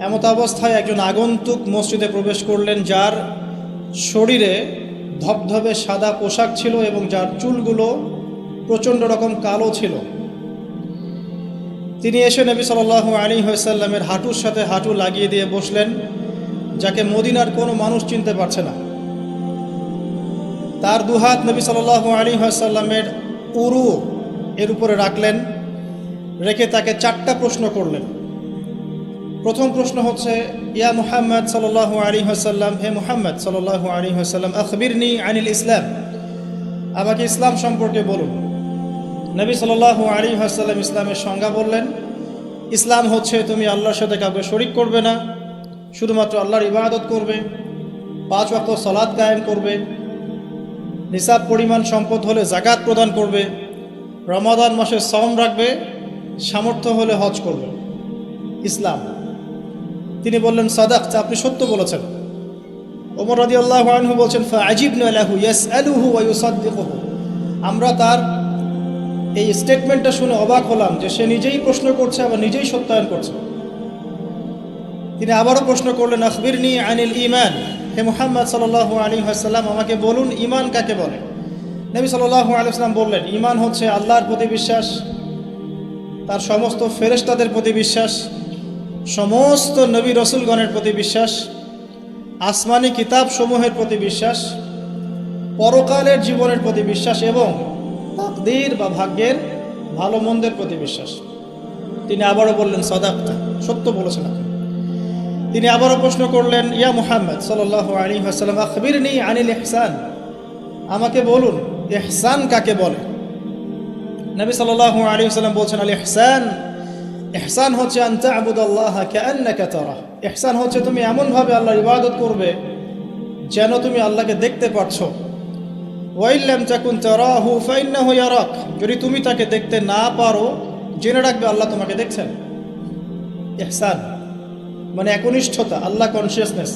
এমত অবস্থায় একজন আগন্তুক মসজিদে প্রবেশ করলেন, যার শরীরে ধবধবে সাদা পোশাক ছিল এবং যার চুলগুলো প্রচণ্ড রকম কালো ছিল। তিনি এসে নবী সাল্লাল্লাহু আলাইহি ওয়াসাল্লামের হাঁটুর সাথে হাঁটু লাগিয়ে দিয়ে বসলেন, যাকে মদিনার কোনো মানুষ চিনতে পারছে না। তার দুহাত নবী সাল্লাল্লাহু আলাইহি ওয়াসাল্লামের উরু এর উপরে রাখলেন, রেখে তাকে 4টা প্রশ্ন করলেন। প্রথম প্রশ্ন হচ্ছে, ইয়া মুহাম্মদ সাল্লাল্লাহু আলাইহি ওয়াসাল্লাম, হে মুহাম্মদ সাল্লাল্লাহু আলাইহি ওয়াসাল্লাম, আখবিরনি আনিল ইসলাম, আমাকে ইসলাম সম্পর্কে বলুন। নবী সাল্লাল্লাহু আলাইহি ওয়াসাল্লাম ইসলামের সংজ্ঞা বললেন, ইসলাম হচ্ছে তুমি আল্লাহর সাথে কাউকে শরিক করবে না, শুধুমাত্র আল্লাহর ইবাদত করবে, 5 ওয়াক্ত সালাত কায়েম করবে, নিসাব পরিমাণ সম্পদ হলে যাকাত প্রদান করবে, রমাদান মাসে সওম রাখবে, সামর্থ্য হলে হজ করবে। ইসলাম। তিনি বললেন, সাদাকতা, আপনি সত্য বলেছেন। ওমর রাদিয়াল্লাহু আনহু বলছেন, ফাআজিবনা লাহু ইয়াসআলুহু ওয়া ইউসাদ্দিকুহু, আমরা তার এই স্টেটমেন্টটা শুনে অবাক হলাম যে সে নিজেই প্রশ্ন করছে আবার নিজেই সত্যায়ন করছে। তিনি আবারও প্রশ্ন করলেন, আখবিরনি আনিল ঈমান, হে মুহাম্মদ সাল্লাল্লাহু আলাইহি ওয়াসাল্লাম, আমাকে বলুন ঈমান কাকে বলে। নবী সাল্লাল্লাহু আলাইহি ওয়াসাল্লাম বললেন, ঈমান হচ্ছে আল্লাহর প্রতি বিশ্বাস, তার সমস্ত ফেরেশতাদের প্রতি বিশ্বাস, সমস্ত নবী রসুলগণের প্রতি বিশ্বাস, আসমানি কিতাব সমূহের প্রতি বিশ্বাস, পরকালের জীবনের প্রতি বিশ্বাস এবং তাকদীর বা ভাগ্যের ভালো মন্দের প্রতি বিশ্বাস। তিনি আবারও বললেন, সাদাকতা, সত্য বলেছেন আপনি। তিনি আবারও প্রশ্ন করলেন, ইয়া মুহাম্মদ সাল্লাল্লাহু আলাইহি ওয়াসাল্লাম, আখবিরনি আনিল ইহসান, আমাকে বলুন ইহসান কাকে বলে। নবী সাল্লাল্লাহু আলাইহি ওয়াসাল্লাম বলছেন, আল ইহসান, ইহসান হচ্ছে আন তা'বুদাল্লাহা কাআন্নাকা তারাহ, ইহসান হচ্ছে তুমি এমনভাবে আল্লাহর ইবাদত করবে যেন তুমি আল্লাহকে দেখতে পাচ্ছো। ওয়া ইল্লাম তাকুন তারাহু ফাইন্নাহু ইয়ারাক, যদি তুমি তাকে দেখতে না পারো জেনে রাখবে আল্লাহ তোমাকে দেখছেন। ইহসান মানে একনিষ্ঠতা, আল্লাহ কনসিয়াসনেস,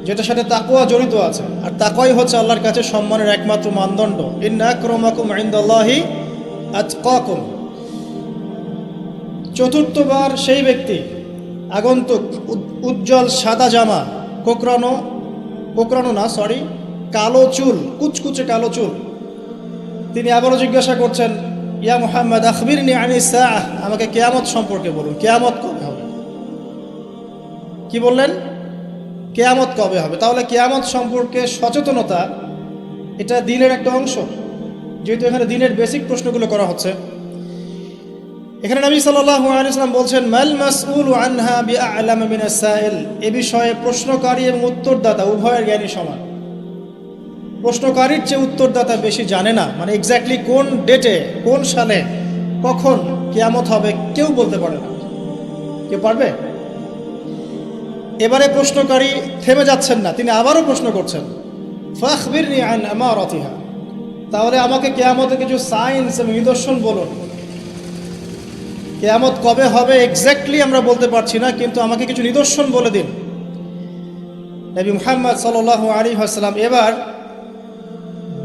যেটার সাথে তাকওয়া জড়িত আছে। আর তাকওয়াই হচ্ছে আল্লাহর কাছে সম্মানের একমাত্র মানদণ্ড। ইন্না আকরামাকুম ইনদাল্লাহি আতকাকুম। চতুর্থবার সেই ব্যক্তি আগন্তুক, উজ্জ্বল সাদা জামা, কালো চুল, কুচকুচে কালো চুল। তিনি আবারও জিজ্ঞাসা করছেন, ইয়া মুহাম্মদ আখবিরনি আনিস সাআহ, আমাকে কিয়ামত সম্পর্কে বলুন, কিয়ামত কবে হবে। কি বললেন? কিয়ামত কবে হবে। তাহলে কিয়ামত সম্পর্কে সচেতনতা এটা দ্বীনের একটা অংশ, যেহেতু এখানে দ্বীনের বেসিক প্রশ্নগুলো করা হচ্ছে। এখানে নবী সাল্লাল্লাহু আলাইহি ওয়াসাল্লাম বলছেন, মাল মাসউলু আনহা বিআ'লাম মিনাস সাইল, এ বিষয়ে প্রশ্নকারী এবং উত্তরদাতা উভয়ের জ্ঞানী সমান। প্রশ্নকারীর চেয়ে উত্তরদাতা বেশি জানে না, মানে এক্স্যাক্টলি কোন ডেটে, কোন সালে, কখন কিয়ামত হবে কেউ বলতে পারে না। কেউ পারবে? এবারে প্রশ্নকারী থেমে যাচ্ছেন না, তিনি আবারও প্রশ্ন করছেন, ফাখবিরনি আন আমারাতিহা, তাহলে আমাকে কিয়ামতের কিছু সাইন্স এবং নিদর্শন বলুন। কিয়ামত কবে হবে এক্স্যাক্টলি আমরা বলতে পারছি না, কিন্তু আমাকে কিছু নিদর্শন বলে দিন। নবী মুহাম্মদ সাল্লাল্লাহু আলাইহি ওয়াসাল্লাম এবার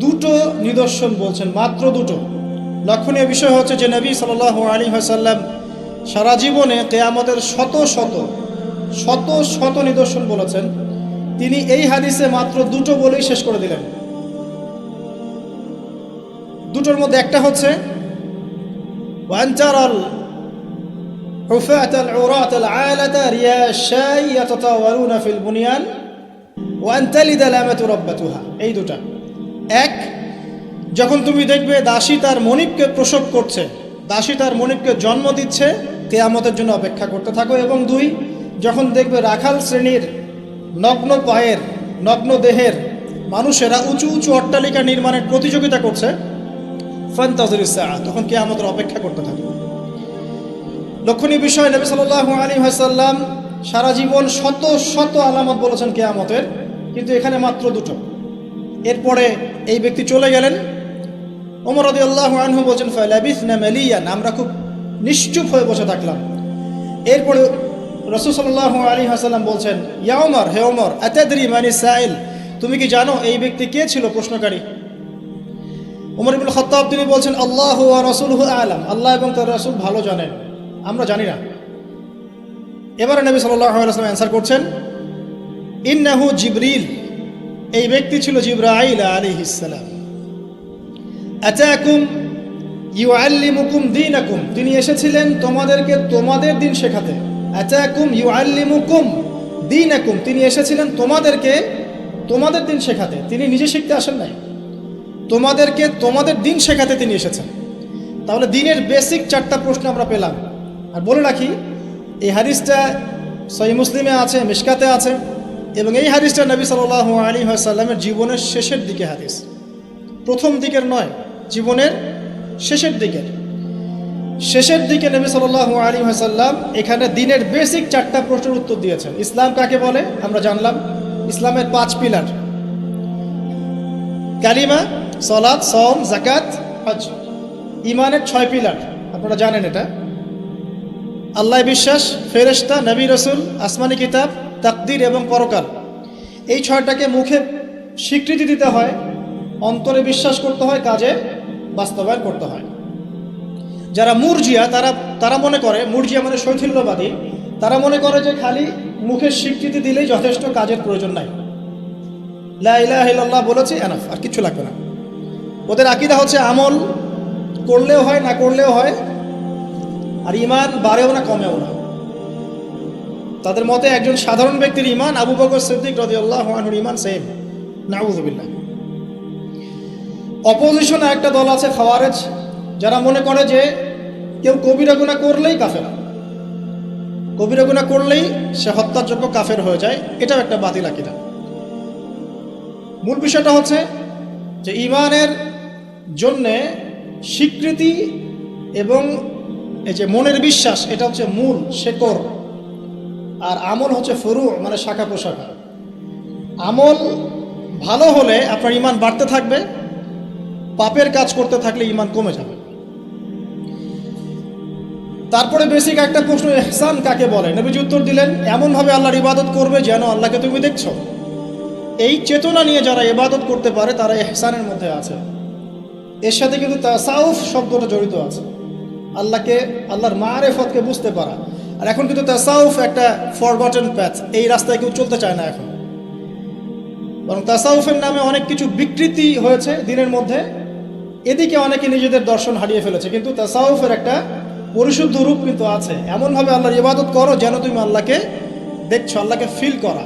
2টো নিদর্শন বলছেন, মাত্র 2টো। লক্ষণীয় বিষয় হচ্ছে যে নবী সাল্লাল্লাহু আলাইহি ওয়াসাল্লাম সারা জীবনে কিয়ামতের শত শত নিদর্শন বলেছেন, তিনি এই হাদিসে মাত্র 2টো বলেই শেষ করে দিলেন। 2টোর মধ্যে একটা হচ্ছে, ওয়ান তারাল হুফাতাল উরাতাল আলাতা রিয়াশাই ইয়াতাতাওয়ালুনা ফিল বুনিয়ান ওয়া আন তালিদাল আমাতু রাব্বাতুহা। এই 2টা। 1, যখন তুমি দেখবে দাসী তার মনিবকে প্রসব করছে, দাসী তার মনিবকে জন্ম দিচ্ছে, কিয়ামতের জন্য অপেক্ষা করতে থাকো। এবং 2, যখন দেখবে রাখাল শ্রেণীর নগ্ন পায়ের, নগ্ন দেহের মানুষেরা উঁচু উঁচু অট্টালিকা নির্মাণের প্রতিযোগিতা করছে, ফান্তাজিরিস সাআহ, তখন কিয়ামতের অপেক্ষা করতে থাকে। লক্ষণীয় বিষয়, নবী সাল্লাল্লাহু আলাইহি ওয়াসাল্লাম সারা জীবন শত আলামত বলেছেন কিয়ামতের, কিন্তু এখানে মাত্র 2টো। এরপরে এই ব্যক্তি চলে গেলেন। ওমর রাদিয়াল্লাহু আনহু বলেন, ফালাবিসনা মালিয়ান, আমরা খুব নিশ্চুপ হয়ে বসে থাকলাম। এরপরে রাসূল সাল্লাল্লাহু আলাইহি ওয়াসাল্লাম বলছেন, ইয়া ওমর, হে ওমর, আতাদরি মানিস সাইল, তুমি কি জানো এই ব্যক্তি কে ছিল প্রশ্নকারী? ওমর ইবনে খাত্তাব তিনি বলছেন, আল্লাহু ওয়া রাসূলুহু আ'লাম, আল্লাহ এবং তার রাসূল ভালো জানেন, আমরা জানি না। এবারে নবী সাল্লাল্লাহু আলাইহি ওয়াসাল্লাম অ্যান্সার করছেন, ইন্নাহু জিবরিল, এই ব্যক্তি ছিল জিবরাইল আলাইহিস সালাম। আতাকুম ইউআল্লিমুকুম দীনাকুম, তিনি এসেছিলেন তোমাদেরকে তোমাদের দিন শেখাতে। আতাকুম ইউআল্লিমুকুম দীনাকুম, তিনি এসেছিলেন তোমাদেরকে তোমাদের দিন শেখাতে। তিনি নিজে শিখতে আসেন নাই, তোমাদেরকে তোমাদের দিন শেখাতে তিনি এসেছেন। তাহলে দিনের বেসিক 4টা প্রশ্ন আমরা পেলাম। আর বলে রাখি, এই হাদিসটা সহিহ মুসলিমে আছে, মিশকাতে আছে, এবং এই হাদিসটা নবী সাল্লাল্লাহু আলাইহি ওয়াসাল্লামের জীবনের শেষের দিকে হাদিস, প্রথম দিকের নয়, জীবনের শেষের দিকে নবী সাল্লাল্লাহু আলাইহি ওয়াসাল্লাম এখানে দিনের বেসিক 4টা প্রশ্নের উত্তর দিয়েছেন। ইসলাম কাকে বলে আমরা জানলাম, ইসলামের 5 পিলার, কালিমা, সালাত, সাওম, যাকাত, হজ। ঈমানের 6 পিলার, আপনারা জানেন এটা। আল্লাহ বিশ্বাস, ফেরেশতা, নবী রাসূল, আসমানি কিতাব, তাকদীর এবং পরকাল। এই 6টাকে মুখে স্বীকৃতি দিতে হয়, অন্তরে বিশ্বাস করতে হয়, কাজে বাস্তবায়ন করতে হয়। যারা মুরজিয়া তারা মনে করে, মুরজিয়া মানে শৈথিল্যবাদী, তারা মনে করে যে খালি মুখের স্বীকৃতি দিলেই যথেষ্ট, কাজের প্রয়োজন নাই। লা ইলাহা ইল্লাল্লাহ বলেছি এনাফ, আর কিছু লাগবে না। ওদের আকীদা হচ্ছে আমল করলেও হয়, না করলেও হয়, আর ঈমান বাড়েও না কমেও না। তাদের মতে একজন সাধারণ ব্যক্তির ঈমান আবু বকর সিদ্দিক রাদিয়াল্লাহু আনহুর ঈমান সেম। নাউযুবিল্লাহ। অপোজিশনে একটা দল আছে খাওয়ারেজ, যারা মনে করে যে কেউ কবিরা গুনাহ করলেই কাফের, কবিরা গুনাহ করলেই সে হত্যার যোগ্য কাফের হয়ে যায়। এটাও একটা বাতিল আকীদা। মূল বিষয়টা হচ্ছে যে ঈমানের জন্যে স্বীকৃতি এবং এই যে মনের বিশ্বাস, এটা হচ্ছে মূল শেকড়, আর আমল হচ্ছে ফুরু, মানে শাখা প্রশাখা। আমল ভালো হলে আপনার ঈমান বাড়তে থাকবে, পাপের কাজ করতে থাকলে ঈমান কমে যাবে। তারপরে বেসিক একটা প্রশ্ন, ইহসান কাকে বলে? নবীজি উত্তর দিলেন, এমনভাবে আল্লাহর ইবাদত করবে যেন আল্লাহকে তুমি দেখছো। এই চেতনা নিয়ে যারা ইবাদত করতে পারে তারা ইহসানের মধ্যে আছে। এর সাথে কিন্তু তাসাউফ শব্দটা জড়িত আছে, আল্লাহর মারিফতকে বুঝতে পারা। আর এখন কিন্তু তাসাউফ একটা ফরগটেন প্যাথ, এই রাস্তায় কেউ চলতে চায় না এখন, বরং তাসাউফের নামে অনেক কিছু বিকৃতি হয়েছে দিনের মধ্যে। এদিকে অনেকে নিজেদের দর্শন হারিয়ে ফেলেছে, কিন্তু তাসাউফের একটা পরিশুদ্ধ রূপ কিন্তু আছে। এমনভাবে আল্লাহর ইবাদত করো যেন তুমি আল্লাহকে দেখছো, আল্লাহকে ফিল করা,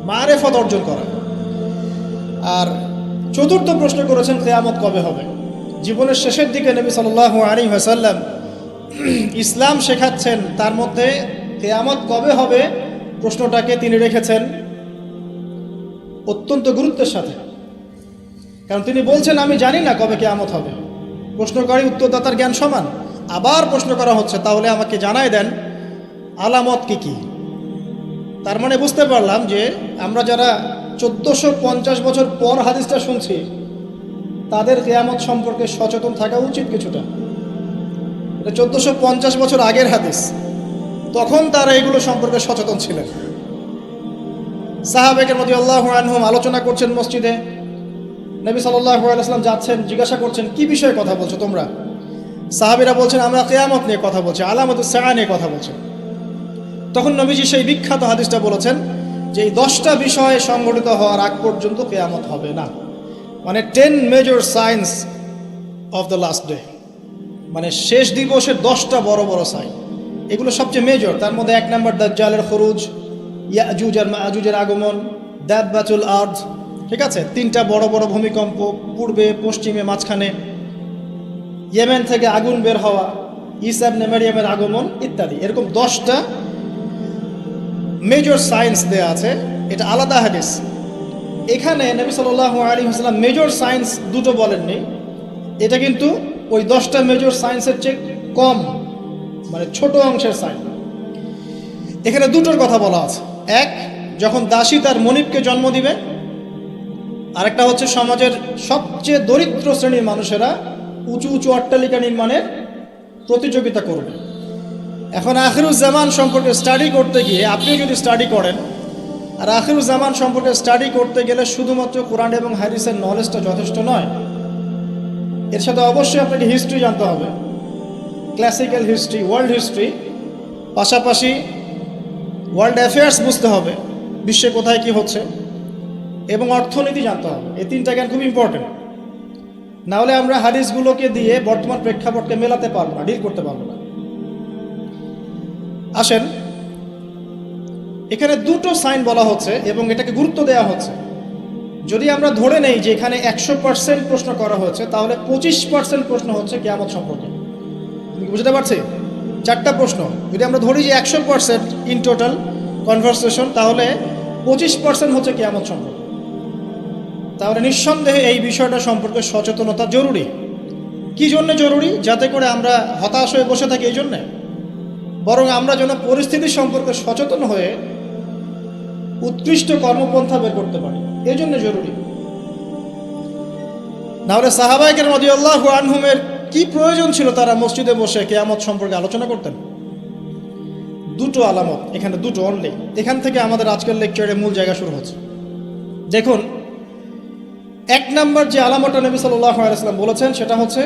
মারিফত অর্জন করা। আর চতুর্থ প্রশ্ন করেছেন কিয়ামত কবে হবে। জীবনের শেষের দিকে নবী সাল্লাল্লাহু আলাইহি ওয়াসাল্লাম ইসলাম শেখাচ্ছেন, তার মধ্যে কিয়ামত কবে হবে প্রশ্নটাকে তিনি রেখেছেন অত্যন্ত গুরুত্বের সাথে। কারণ তিনি বলছেন, আমি জানি না কবে কিয়ামত হবে। প্রশ্নকারী উত্তরদাতার জ্ঞান সমান। আবার প্রশ্ন করা হচ্ছে, তাহলে আমাকে জানাই দেন আলামত কি কি। তার মানে বুঝতে পারলাম যে আমরা যারা 1450 বছর পর হাদিসটা শুনছি, তাদের কিয়ামত সম্পর্কে সচেতন থাকা উচিত কিছুটা। এটা 1450 বছর আগের হাদিস, তখন তারা এগুলো সম্পর্কে সচেতন ছিলেন। সাহাবায়ে কেরাম রাদিয়াল্লাহু আনহুম আলোচনা করছেন মসজিদে, নবী সাল্লাল্লাহু আলাইহি ওয়াসাল্লাম যাচ্ছেন, জিজ্ঞাসা করছেন কি বিষয়ে কথা বলছো তোমরা? সাহাবীরা বলছেন আমরা কিয়ামত নিয়ে কথা বলছি, আলামাতুস সাআ নিয়ে কথা বলছি। তখন নবীজি সেই বিখ্যাত হাদিসটা বলেছেন যে এই 10টা বিষয় সংঘটিত হওয়ার আগ পর্যন্ত কিয়ামত হবে না। মানে 10 major signs of the last day, মানে শেষ দিবসের 10টা বড় বড় সাইন। এগুলো সবচেয়ে মেজর। তার মধ্যে 1 নম্বর দাজ্জালের খুরুজ, ইয়াজুজ আর মাজুজের আগমন, দাব্বাতুল আরদ, ঠিক আছে, 3টা বড় বড় ভূমিকম্প, পূর্বে, পশ্চিমে, মাঝখানে, ইয়েমেন থেকে আগুন বের হওয়া, ঈসা ইবনে মারইয়ামের আগমন ইত্যাদি। এরকম 10টা মেজর সায়েন্স দেয়া আছে। এটা আলাদা হাদিস। এখানে নবী সাল্লাল্লাহু আলাইহি ওয়াসাল্লাম মেজর সায়েন্স দুটো বলেননি, এটা কিন্তু ওই 10টা মেজর সায়েন্সের চেয়ে কম, মানে ছোট অংশের সায়েন্স। এখানে দুটোর কথা বলা আছে। এক, যখন দাসী তার মনিবকে জন্ম দিবে। আরেকটা হচ্ছে সমাজের সবচেয়ে দরিদ্র শ্রেণীর মানুষেরা উঁচু উঁচু অট্টালিকা নির্মাণের প্রতিযোগিতা করবে। এখন আখিরুজ্জামান সম্পর্কে স্টাডি করতে গিয়ে, আপনিও যদি স্টাডি করেন, আর আখিরুজ্জামান সম্পর্কে স্টাডি করতে গেলে শুধুমাত্র কোরআন এবং হাদিসের নলেজটা যথেষ্ট নয়, এর সাথে অবশ্যই আপনাকে হিস্ট্রি জানতে হবে, ক্লাসিক্যাল হিস্ট্রি, ওয়ার্ল্ড হিস্ট্রি, পাশাপাশি ওয়ার্ল্ড অ্যাফেয়ার্স বুঝতে হবে, বিশ্বে কোথায় কি হচ্ছে, এবং অর্থনীতি জানতে হবে। এই তিনটা জ্ঞান খুব ইম্পর্টেন্ট। না হলে আমরা হাদিসগুলোকে দিয়ে বর্তমান প্রেক্ষাপটকে মেলাতে পারবো না, ডিল করতে পারবো না। আসেন, এখানে দুটো সাইন বলা হচ্ছে এবং এটাকে গুরুত্ব দেওয়া হচ্ছে। যদি আমরা ধরে নেই যে এখানে 100% প্রশ্ন করা হয়েছে, তাহলে 25% প্রশ্ন হচ্ছে কিয়ামত সম্পর্কে। বুঝতে পারছি? 4টা প্রশ্ন যদি আমরা ধরি যে 100% ইন টোটাল কনভারসেশন, তাহলে 25% হচ্ছে কিয়ামত সম্পর্কে। তাহলে নিঃসন্দেহে এই বিষয়টা সম্পর্কে সচেতনতা জরুরি। কি জন্য জরুরি? যাতে করে আমরা হতাশ হয়ে বসে থাকি এই জন্যে, বরং আমরা যেন পরিস্থিতি সম্পর্কে সচেতন হয়ে উৎকৃষ্ট কর্মপন্থা বের করতে পারি, এই জন্য জরুরি। নাহলে সাহাবায়ে কেরাম রাদিয়াল্লাহু আনহুমের কি প্রয়োজন ছিল তারা মসজিদে বসে কিয়ামত সম্পর্কে আলোচনা করতেন? দুটো আলামত, এখানে দুটো অনলি। এখান থেকে আমাদের আজকের লেকচারের মূল জায়গা শুরু হচ্ছে। দেখুন, 1 নম্বর যে আলামতটা নবী সাল্লাল্লাহু আলাইহি ওয়াসাল্লাম বলেছেন সেটা হচ্ছে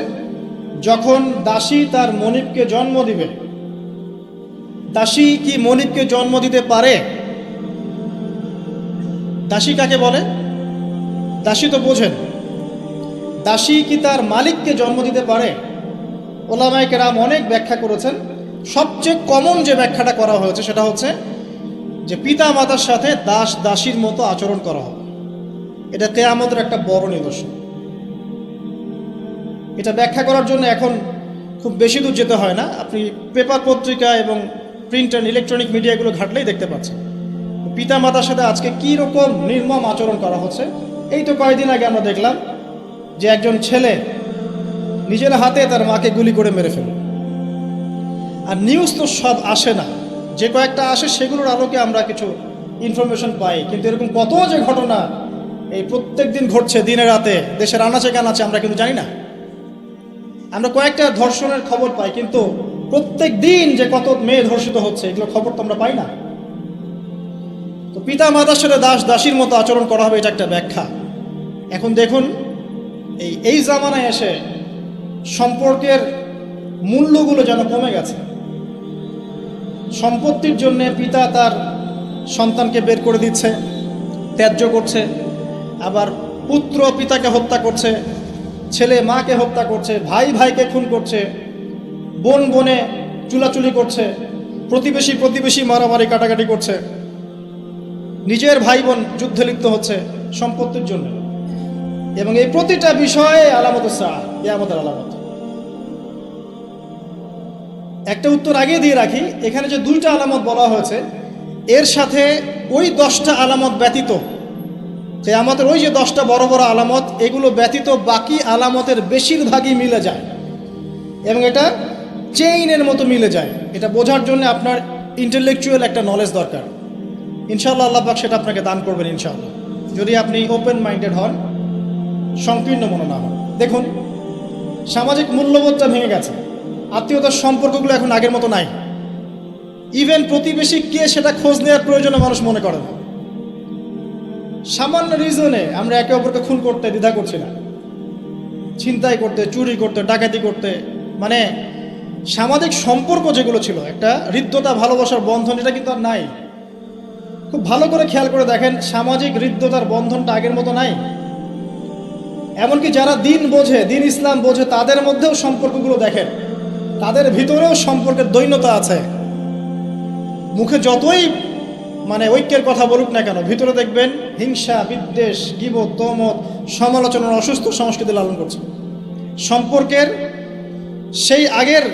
যখন দাসী তার মনিবকে জন্ম দিবে। দাসী কি মনিবকে জন্ম দিতে পারে? দাসী কাকে বলে? দাসী তো বোঝেন। দাসী কি তার মালিককে জন্ম দিতে পারে? ওলামায়ে কেরাম অনেক ব্যাখ্যা করেছেন। সবচেয়ে কমন যে ব্যাখ্যাটা করা হয়েছে সেটা হচ্ছে যে পিতা মাতার সাথে দাস দাসীর মতো আচরণ করা হবে। এটা কিয়ামতের একটা বড় নিদর্শন। এটা ব্যাখ্যা করার জন্য এখন খুব বেশি দূর যেতে হয় না, আপনি পেপার পত্রিকা এবং প্রিন্ট অ্যান্ড ইলেকট্রনিক মিডিয়াগুলো ঘাটলেই দেখতে পাচ্ছেন পিতা মাতার সাথে আজকে কী রকম নির্মম আচরণ করা হচ্ছে। এই তো কয়েকদিন আগে আমরা দেখলাম যে একজন ছেলে নিজের হাতে তার মাকে গুলি করে মেরে ফেলল। আর নিউজ তো সব আসে না, যে কয়েকটা আসে সেগুলোর আলোকে আমরা কিছু ইনফরমেশন পাই, কিন্তু এরকম কত যে ঘটনা এই প্রত্যেক দিন ঘটছে দিনে রাতে দেশের আনাচে কানাচে আমরা কিন্তু জানি না। আমরা কয়েকটা ধর্ষণের খবর পাই, কিন্তু প্রত্যেক দিন যে কত মেয়ে ধর্ষিত হচ্ছে এগুলো খবর তো আমরা পাই না। তো পিতা মাতার সাথে দাস দাসীর মতো আচরণ করা হবে, এটা একটা ব্যাখ্যা। এখন দেখুন, এই জামানায় এসে সম্পর্কের মূল্যগুলো যেন কমে গেছে। সম্পত্তির জন্য পিতা তার সন্তানকে বের করে দিচ্ছে, ত্যায্য করছে, আবার পুত্র পিতাকে হত্যা করছে, ছেলে মাকে হত্যা করছে, ভাই ভাইকে খুন করছে, বোন বোনে চুলাচুলি করছে, প্রতিবেশী প্রতিবেশী মারামারি কাটাকাটি করছে, নিজের ভাই বোন যুদ্ধে লিপ্ত হচ্ছে সম্পত্তির জন্য। এবং এই প্রতিটা বিষয়ে আলামত কিয়ামতের আলামত। একটা উত্তর আগে দিয়ে রাখি, এখানে যে 2টা আলামত বলা হয়েছে এর সাথে ওই 10টা আলামত ব্যতীত, কিয়ামতের ওই যে 10টা বড় বড় আলামত, এগুলো ব্যতীত বাকি আলামতের বেশিরভাগই মিলে যায় এবং এটা চেইনের মতো মিলে যায়। এটা বোঝার জন্য আপনার ইন্টেলেকচুয়াল একটা নলেজ দরকার। ইনশাআল্লাহ আল্লাহ পাক সেটা আপনাকে দান করবেন ইনশাআল্লাহ, যদি আপনি ওপেন মাইন্ডেড হন, সংকীর্ণ মনে না হন। দেখুন, সামাজিক মূল্যবোধটা ভেঙে গেছে, আত্মীয়তার সম্পর্কগুলো এখন আগের মতো নাই। ইভেন প্রতিবেশী কে সেটা খোঁজ নেওয়ার প্রয়োজনে মানুষ মনে করে না। সামান্য রিজনে আমরা একে অপরকে খুন করতে দ্বিধা করছি না, ছিনতাই করতে, চুরি করতে, ডাকাতি করতে। মানে সামাজিক সম্পর্ক যেগুলো ছিল, একটা হৃদ্যতা ভালোবাসার বন্ধন, এটা কিন্তু আর নাই। খুব ভালো করে খেয়াল করে দেখেন, সামাজিক হৃদ্যতার বন্ধনটা আগের মতো নাই। এমনকি যারা দিন বোঝে, দিন ইসলাম বোঝে, তাদের মধ্যেও সম্পর্কগুলো দেখেন, তাদের ভিতরেও সম্পর্কের দৈন্যতা আছে। মুখে যতই ঐক্যের কথা বলুক না কেন, ভিতরে দেখবেন হিংসা, বিদ্বেষ, গীবত, তহমত, সমালোচনার অসুস্থ সংস্কৃতি লালন করছে। সম্পর্কের সেই আগের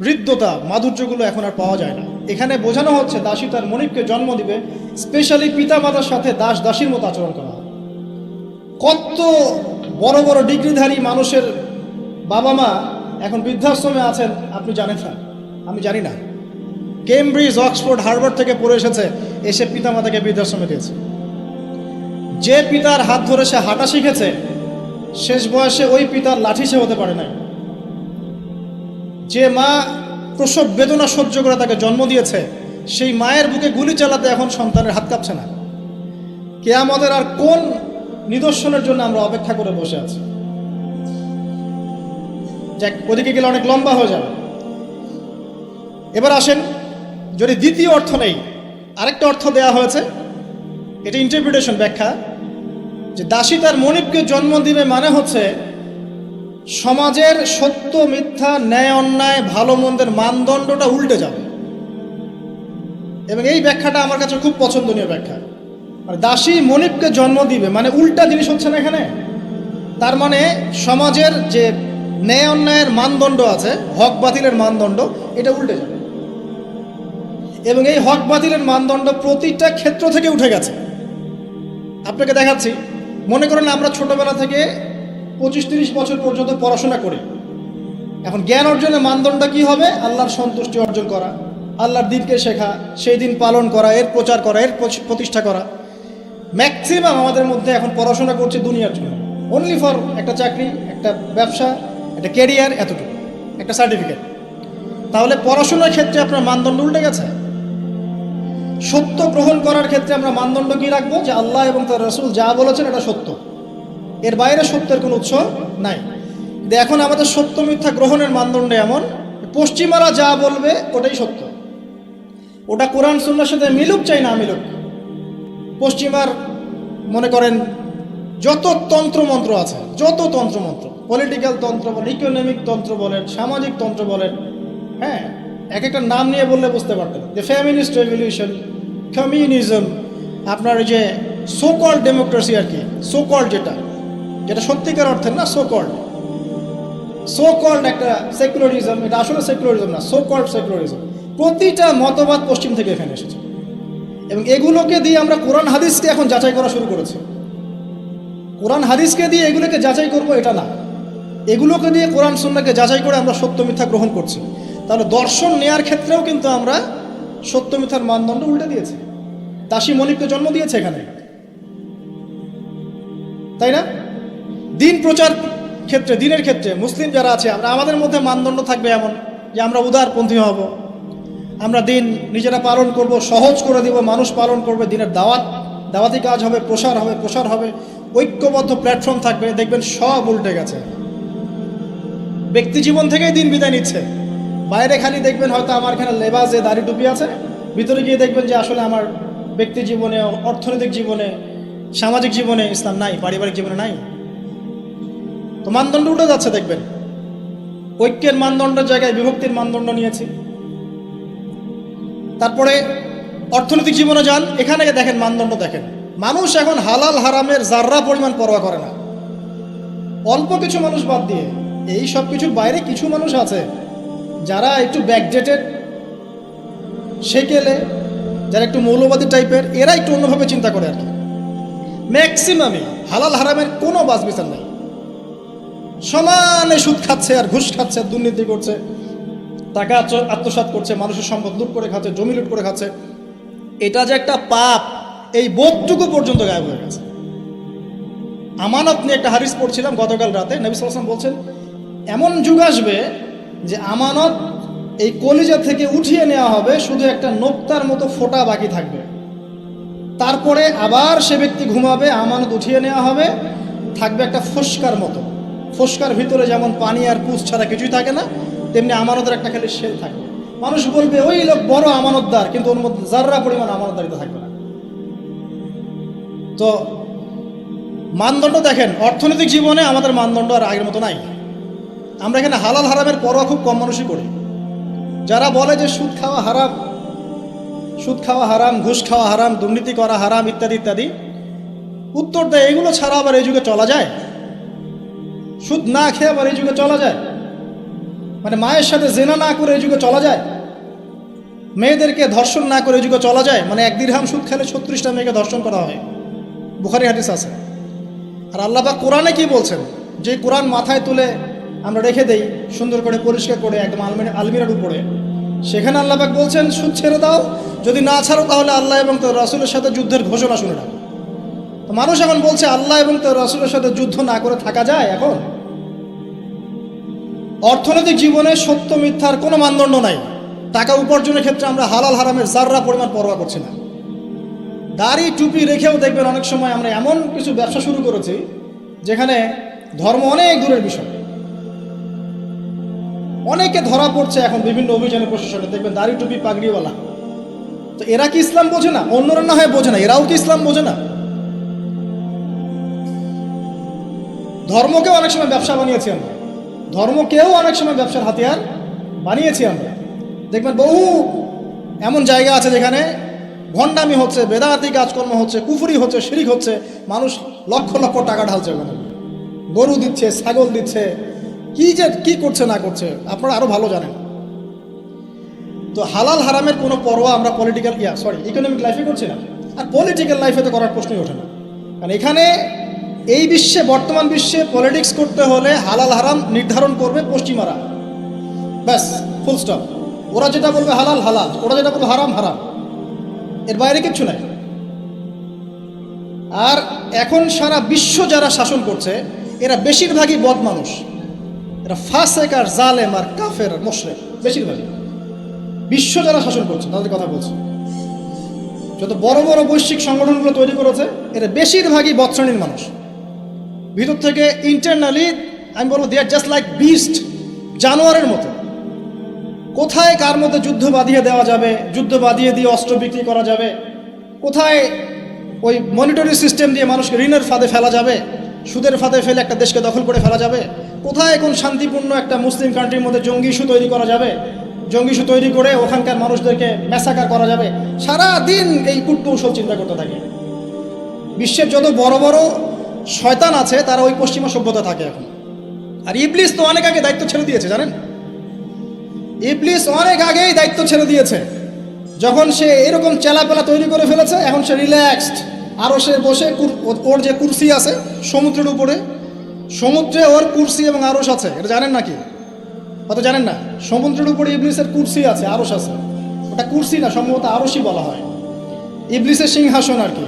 হৃদ্যতা, মাধুর্যগুলো এখন আর পাওয়া যায় না। এখানে বোঝানো হচ্ছে দাসী তার মনিবকে জন্ম দিবে, স্পেশালি পিতা মাতার সাথে দাস দাসীর মতো আচরণ করা হবে। কত বড় বড় ডিগ্রিধারী মানুষের বাবা মা এখন বৃদ্ধাশ্রমে আছেন আপনি জানেন না, আমি জানি না। কেমব্রিজ, অক্সফোর্ড, হার্ভার্ড থেকে পড়ে এসেছে, এসে পিতা মাতাকে বৃদ্ধাশ্রমে দিয়েছে। যে পিতার হাত ধরে সে হাঁটা শিখেছে, শেষ বয়সে ওই পিতার লাঠি সে হতে পারে নাই। যে মা প্রসব বেদনা সহ্য করে তাকে জন্ম দিয়েছে, সেই মায়ের বুকে গুলি চালাতে এখন সন্তানের হাত কাঁপছে না। কিয়ামতের আর কোন নিদর্শনের জন্য আমরা অপেক্ষা করে বসে আছি? যাক, ওদিকে গেলে অনেক লম্বা হয়ে যাবে। এবার আসেন যদি দ্বিতীয় অর্থ নেই, আরেকটা অর্থ দেয়া হয়েছে, এটা ইন্টারপ্রিটেশন, ব্যাখ্যা, যে দাসী তার মনিবকে জন্ম দিবে মানে হচ্ছে সমাজের সত্য মিথ্যা, ন্যায় অন্যায়, ভালো মন্দের মানদণ্ডটা উল্টে যাবে। এবং এই ব্যাখ্যাটা আমার কাছে খুব পছন্দনীয় ব্যাখ্যা। আর দাসী মনিবকে জন্ম দিবে মানে উল্টা জিনিস হচ্ছে না এখানে। তার মানে সমাজের যে ন্যায় অন্যায়ের মানদণ্ড আছে, হক বাতিলের মানদণ্ড, এটা উল্টে যাবে। এবং এই হক বাতিলের মানদণ্ড প্রতিটা ক্ষেত্র থেকে উঠে গেছে। আপনাকে দেখাচ্ছি, মনে করেন আমরা ছোটবেলা থেকে 25-30 বছর পর্যন্ত পড়াশোনা করি। এখন জ্ঞান অর্জনের মানদণ্ড কি হবে? আল্লাহর সন্তুষ্টি অর্জন করা, আল্লাহর দিনকে শেখা, সেই দিন পালন করা, এর প্রচার করা, এর প্রতিষ্ঠা করা। ম্যাক্সিমাম আমাদের মধ্যে এখন পড়াশোনা করছে দুনিয়ার জন্য, অনলি ফর একটা চাকরি, একটা ব্যবসা, একটা ক্যারিয়ার, এতটুকু, একটা সার্টিফিকেট। তাহলে পড়াশোনার ক্ষেত্রে আপনার মানদণ্ড উল্টে গেছে। সত্য গ্রহণ করার ক্ষেত্রে আমরা মানদণ্ড কি রাখবো? যে আল্লাহ এবং তার রাসূল যা বলেছেন এটা সত্য, এর বাইরে সত্যের কোনো উৎস নাই। এখন আমাদের সত্য মিথ্যা গ্রহণের মানদণ্ড এমন, পশ্চিমারা যা বলবে ওটাই সত্য, ওটা কোরআন সুন্নাহর সাথে মিলুক চাই না মিলুক। পশ্চিমার মনে করেন যত তন্ত্রমন্ত্র আছে, যত তন্ত্রমন্ত্র, পলিটিক্যাল তন্ত্র বলেন, ইকোনমিক তন্ত্র বলেন, সামাজিক তন্ত্র বলেন, হ্যাঁ, এক একটা নাম নিয়ে বললে বুঝতে পারতেন। যে ফেমিনিস্ট রেভলিউশন, কমিউনিজম, আপনার ওই যে সোকল্ড ডেমোক্রেসি আর কি, সোকল্ড যেটা যেটা সত্যিকার অর্থের না, সোকল্ড একটা সেকুলারিজম, এটা আসলে সেকুলারিজম না, সোকল্ড সেকুলারিজম। প্রতিটা মতবাদ পশ্চিম থেকে এখানে এসেছে। এবং এগুলোকে দিয়ে আমরা কোরআন হাদিসকে এখন যাচাই করা শুরু করেছি। কোরআন হাদিসকে দিয়ে এগুলোকে যাচাই করব এটা না, এগুলোকে দিয়ে কোরআন সুন্নাহকে যাচাই করে আমরা সত্য মিথ্যা গ্রহণ করছি। তাহলে দর্শন নেয়ার ক্ষেত্রেও কিন্তু আমরা সত্য মিথ্যার মানদণ্ড উল্টে দিয়েছি। দাসী মনিবকে জন্ম দিয়েছে এখানে, তাই না? দিন প্রচার ক্ষেত্রে, দিনের ক্ষেত্রে মুসলিম যারা আছে, আমরা আমাদের মধ্যে মানদণ্ড থাকবে এমন যে আমরা উদারপন্থী হব, আমরা দিন নিজেরা পালন করব, সহজ করে দিব, মানুষ পালন করবে, দিনের দাওয়াতি কাজ হবে, প্রসার হবে, ঐক্যবদ্ধ প্ল্যাটফর্ম থাকবে। দেখবেন সব উল্টে গেছে। ব্যক্তি জীবন থেকেই দিন বিদায় নিচ্ছে। বাইরে খালি দেখবেন হয়তো আমার এখানে লেবাসে দাড়ি টুপি আছে, ভিতরে গিয়ে দেখবেন যে আসলে আমার ব্যক্তি জীবনে, অর্থনৈতিক জীবনে, সামাজিক জীবনে ইসলাম নাই, পারিবারিক জীবনে নাই। তো মানদণ্ড উঠে যাচ্ছে। দেখবেন ঐক্যের মানদণ্ডের জায়গায় বিভক্তির মানদণ্ড নিয়েছি। তারপরে অর্থনৈতিক জীবনে যান, এখানে দেখেন মানদণ্ড দেখেন, মানুষ এখন হালাল হারামের যার্রা পরিমাণ পরোয়া করে না। অল্প কিছু মানুষ বাদ দিয়ে এই সব কিছুর বাইরে কিছু মানুষ আছে যারা একটু ব্যাকডেটেড, সেকেলে, যারা একটু মৌলবাদী টাইপের, এরা একটু অন্যভাবে চিন্তা করে আর কি। ম্যাক্সিমামই হালাল হারামের কোনো বাছ বিচার নেই, সমানে সুদ খাচ্ছে আর ঘুষ খাচ্ছে, দুর্নীতি করছে, টাকা আত্মসাৎ করছে, মানুষের সম্পদ লুট করে খাচ্ছে, জমি লুট করে খাচ্ছে। এটা যে একটা পাপ, এই বোধটুকু পর্যন্ত গায়েব হয়ে গেছে। আমানত নিয়ে একটা হাদিস পড়ছিলাম গতকাল রাতে, নবী সাল্লাল্লাহু আলাইহি ওয়াসাল্লাম বলছেন এমন যুগ আসবে যে আমানত এই কলিজা থেকে উঠিয়ে নেওয়া হবে, শুধু একটা নোক্তার মতো ফোঁটা বাকি থাকবে। তারপরে আবার সে ব্যক্তি ঘুমাবে, আমানত উঠিয়ে নেওয়া হবে, থাকবে একটা ফোস্কার মতো। ফোস্কার ভিতরে যেমন পানি আর পুষ ছাড়া কিছুই থাকে না, তেমনি আমানতের একটা খালি শেল থাকবে। মানুষ বলবে ওই লোক বড় আমানতদার, কিন্তু ওর মধ্যে যার্রা পরিমাণ আমানতদারিতা থাকবে না। তো মানদণ্ড দেখেন, অর্থনৈতিক জীবনে আমাদের মানদণ্ড আর আগের মতো নাই। আমরা এখানে হালাল হারামের পরোয়া খুব কম মানুষই করি। যারা বলে যে সুদ খাওয়া হারাম, ঘুষ খাওয়া হারাম, দুর্নীতি করা হারাম, ইত্যাদি ইত্যাদি, উত্তর দেয় এগুলো ছাড়া আবার এই যুগে চলা যায়? সুদ না খেয়ে আবার এই যুগে চলা যায়? মানে মায়ের সাথে জেনা না করে এই যুগে চলা যায়? মেয়েদেরকে ধর্ষণ না করে এই যুগে চলা যায়? মানে 1 দিরহাম সুদ খেলে 36টা মেয়েকে ধর্ষণ করা হয়, বুখারী হাদিস আছে। আর আল্লাহ পাক কোরআনে কি বলছেন? যে কোরআন মাথায় তুলে আমরা রেখে দেই সুন্দর করে পরিষ্কার করে একদম আলমিরার উপরে, সেখানে আল্লাহ পাক বলছেন সুদ ছেড়ে দাও, যদি না ছাড়ো তাহলে আল্লাহ এবং তার রাসূলের সাথে যুদ্ধের ঘোষণা শুনে নাও। তো মানুষ এখন বলছে আল্লাহ এবং তার রাসূলের সাথে যুদ্ধ না করে থাকা যায়? এখন অর্থনৈতিক জীবনে সত্য মিথ্যার কোনো মানদণ্ড নাই। টাকা উপার্জনের ক্ষেত্রে আমরা হালাল হারামের যার্রা পরিমাণ পরোয়া করছি না। দাড়ি টুপি রেখেও দেখবেন অনেক সময় আমরা এমন কিছু ব্যবসা শুরু করেছি যেখানে ধর্ম অনেক দূরের বিষয়। অনেকে ধরা পড়ছে এখন বিভিন্ন অভিযানে, প্রশাসনে দেখবেন দাড়ি টুপি পাগড়িওয়ালা, তো এরা কি ইসলাম বোঝে না? অন্যরা না হয় বোঝে না, এরাও কি ইসলাম বোঝে না? ধর্মকেও অনেক সময় ব্যবসা বানিয়েছি আমরা, ধর্মকেও অনেক সময় ব্যবসার হাতিয়ার বানিয়েছি আমরা। দেখবেন বহু এমন জায়গা আছে যেখানে ভণ্ডামি হচ্ছে, বেদাতি কাজকর্ম হচ্ছে, কুফরি হচ্ছে, শিরিক হচ্ছে, মানুষ লক্ষ লক্ষ টাকা ঢালছে ওখানে, গরু দিচ্ছে, ছাগল দিচ্ছে, কি করছে না করছে আপনারা আরো ভালো জানেন। তো হালাল হারামের কোনো পরোয়া আমরা ইকোনমিক লাইফে করছি না, আর পলিটিক্যাল লাইফে তো করার প্রশ্নই ওঠে না। কারণ এখানে এই বিশ্বে, বর্তমান বিশ্বে পলিটিক্স করতে হলে হালাল হারাম নির্ধারণ করবে পশ্চিমারা, ব্যাস, ফুল স্টপ। ওরা যেটা বলবে হালাল হালাল, ওরা যেটা বলবে হারাম হারাম, এর বাইরে কিচ্ছু নাই। আর এখন সারা বিশ্ব যারা শাসন করছে এরা বেশিরভাগই বদ মানুষ, এরা ফাসেক আর জালেম আর কাফের আর মুশরিক, বেশিরভাগই বিশ্ব যারা শাসন করছে তাদের কথা বলছে। যত বড় বড় বৈশ্বিক সংগঠনগুলো তৈরি করেছে এরা বেশিরভাগই বদ শ্রেণীর মানুষ। ভিতর থেকে ইন্টারনালি আমি বলবো দে আর জাস্ট লাইক বিস্ট, জানোয়ারের মতো। কোথায় কার মধ্যে যুদ্ধ বাঁধিয়ে দেওয়া যাবে, যুদ্ধ বাঁধিয়ে দিয়ে অস্ত্র বিক্রি করা যাবে, কোথায় ওই মনিটরি সিস্টেম দিয়ে মানুষকে ঋণের ফাঁদে ফেলা যাবে, সুদের ফাঁদে ফেলে একটা দেশকে দখল করে ফেলা যাবে, কোথায় এখন শান্তিপূর্ণ একটা মুসলিম কান্ট্রির মধ্যে জঙ্গি ইস্যু তৈরি করা যাবে, জঙ্গি ইস্যু তৈরি করে ওখানকার মানুষদেরকে ম্যাসাকার করা যাবে, সারা দিন এই কূটকৌশল চিন্তা করতে থাকে। বিশ্বের যত বড় বড় শয়তান আছে তারা ওই পশ্চিমা সভ্যতা থাকে এখন। আর ইবলিস তো অনেক আগে দায়িত্ব ছেড়ে দিয়েছে, জানেন? ইবলিস অনেক আগেই দায়িত্ব ছেড়ে দিয়েছে। যখন সে এরকম চেলাপেলা তৈরি করে ফেলেছে, এখন সে রিল্যাক্সড। আরও সে বসে ওর যে কুরসি আছে সমুদ্রের উপরে, সমুদ্রে ওর কুরসি এবং আরশ আছে, এটা জানেন নাকি? হয়তো জানেন না। সমুদ্রের উপরে ইবলিসের কুরসি আছে, আরশ আছে। ওটা কুরসি না, সম্ভবত আরশই বলা হয়। ইবলিসের সিংহাসন আর কি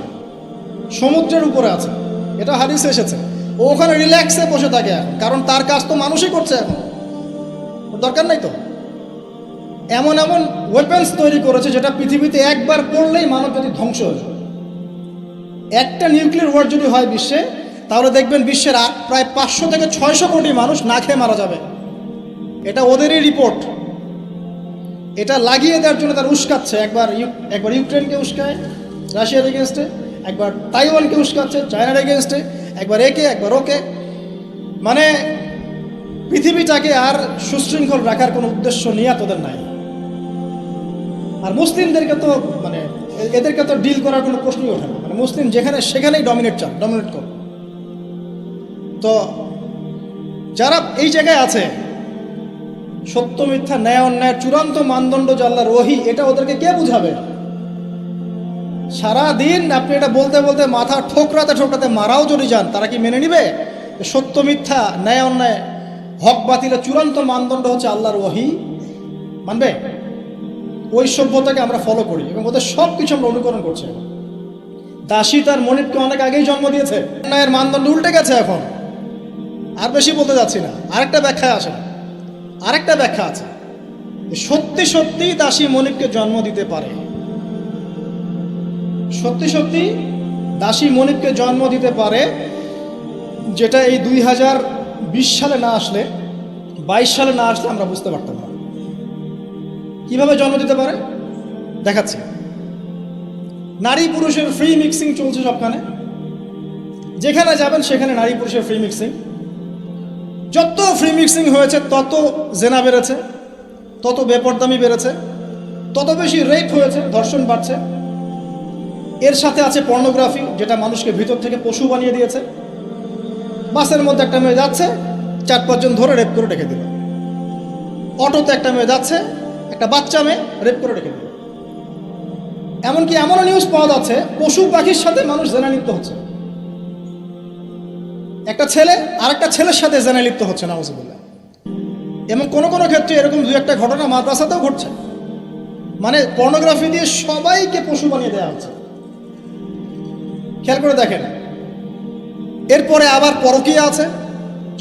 সমুদ্রের উপরে আছে, এটা হাদিসে এসেছে। ও ওখানে রিল্যাক্সে বসে থাকে এখন, কারণ তার কাজ তো মানুষই করছে এখন, ওর দরকার নাই তো। এমন এমন ওয়েপেন্স তৈরি করেছে যেটা পৃথিবীতে একবার পড়লেই মানব জাতি ধ্বংস হয়ে যাবে। একটা নিউক্লিয়ার ওয়ার যদি হয় বিশ্বে, তাহলে দেখবেন বিশ্বের প্রায় 500 থেকে 600 কোটি মানুষ না খেয়ে মারা যাবে। এটা ওদেরই রিপোর্ট। এটা লাগিয়ে দেওয়ার জন্য তারা উস্কাচ্ছে। একবার ইউক্রেনকে উস্কায় রাশিয়ার এগেনস্টে, একবার তাইওয়ানকে উস্কাচ্ছে চায়নার এগেনস্টে, একবার একে একবার ওকে। মানে পৃথিবীটাকে আর সুশৃঙ্খল রাখার কোনো উদ্দেশ্য নিয়ে তোদের নাই। আর মুসলিমদেরকে তো মানে এদেরকে তো ডিল করার কোনো প্রশ্নই ওঠে না। মানে মুসলিম যেখানে সেখানেই ডমিনেট কর। তো যারা এই জায়গায় আছে, সত্য মিথ্যা ন্যায় অন্যায়ের চূড়ান্ত মানদণ্ড যে আল্লাহর ওহী, এটা ওদেরকে কে বুঝাবে? সারাদিন আপনি এটা বলতে বলতে মাথা ঠোকরাতে মারাও যদি যান, তারা কি মেনে নিবে? সত্য মিথ্যা ন্যায় অন্যায় হক বাতিলের চূড়ান্ত মানদণ্ড হচ্ছে আল্লাহর ওহী, মানবে? ওই সভ্যতাকে আমরা ফলো করি এবং ওদের সব কিছু আমরা অনুকরণ করছি। দাসী তার মনিবকে অনেক আগেই জন্ম দিয়েছে। ন্যায়ের মানদণ্ড উল্টে গেছে এখন। আর বেশি বলতে যাচ্ছি না, আরেকটা ব্যাখ্যায় আসে। আরেকটা ব্যাখ্যা আছে, সত্যি সত্যি দাসী মনিবকে জন্ম দিতে পারে। সত্যি সত্যি দাসী মনিবকে জন্ম দিতে পারে, যেটা এই 2020 সালে না আসলে, 22 সালে না আসলে আমরা বুঝতে পারতাম না। কিভাবে জন্ম দিতে পারে দেখাচ্ছি। নারী পুরুষের ফ্রি মিক্সিং চলছে সবখানে, যেখানে যাবেন সেখানে নারী পুরুষের ফ্রি মিক্সিং। যত ফ্রি মিক্সিং হয়েছে তত জেনা বেড়েছে, তত বেপরদামি বেড়েছে, তত বেশি রেপ হয়েছে, ধর্ষণ বাড়ছে। এর সাথে আছে পর্নোগ্রাফি, যেটা মানুষকে ভিতর থেকে পশু বানিয়ে দিয়েছে। বাসের মধ্যে একটা মেয়ে যাচ্ছে, 4-5 জন ধরে রেপ করে রেখে দিল। অটোতে একটা মেয়ে যাচ্ছে, একটা বাচ্চা মেয়ে রেপ করে রেখে দিল। এমনকি এমনও নিউজ পাওয়া যাচ্ছে পশু পাখির সাথে মানুষ জেনা লিপ্ত হচ্ছে। একটা ছেলে আরেকটা ছেলের সাথে জেনা লিপ্ত হচ্ছে, নাউজুবিল্লাহ। এবং কোনো কোনো ক্ষেত্রে এরকম 2-1টা ঘটনা মাদ্রাসাতেও ঘটছে। মানে পর্নোগ্রাফি দিয়ে সবাইকে পশু বানিয়ে দেওয়া হচ্ছে। খেয়াল করে দেখেন। এরপরে আবার পরকীয়া আছে।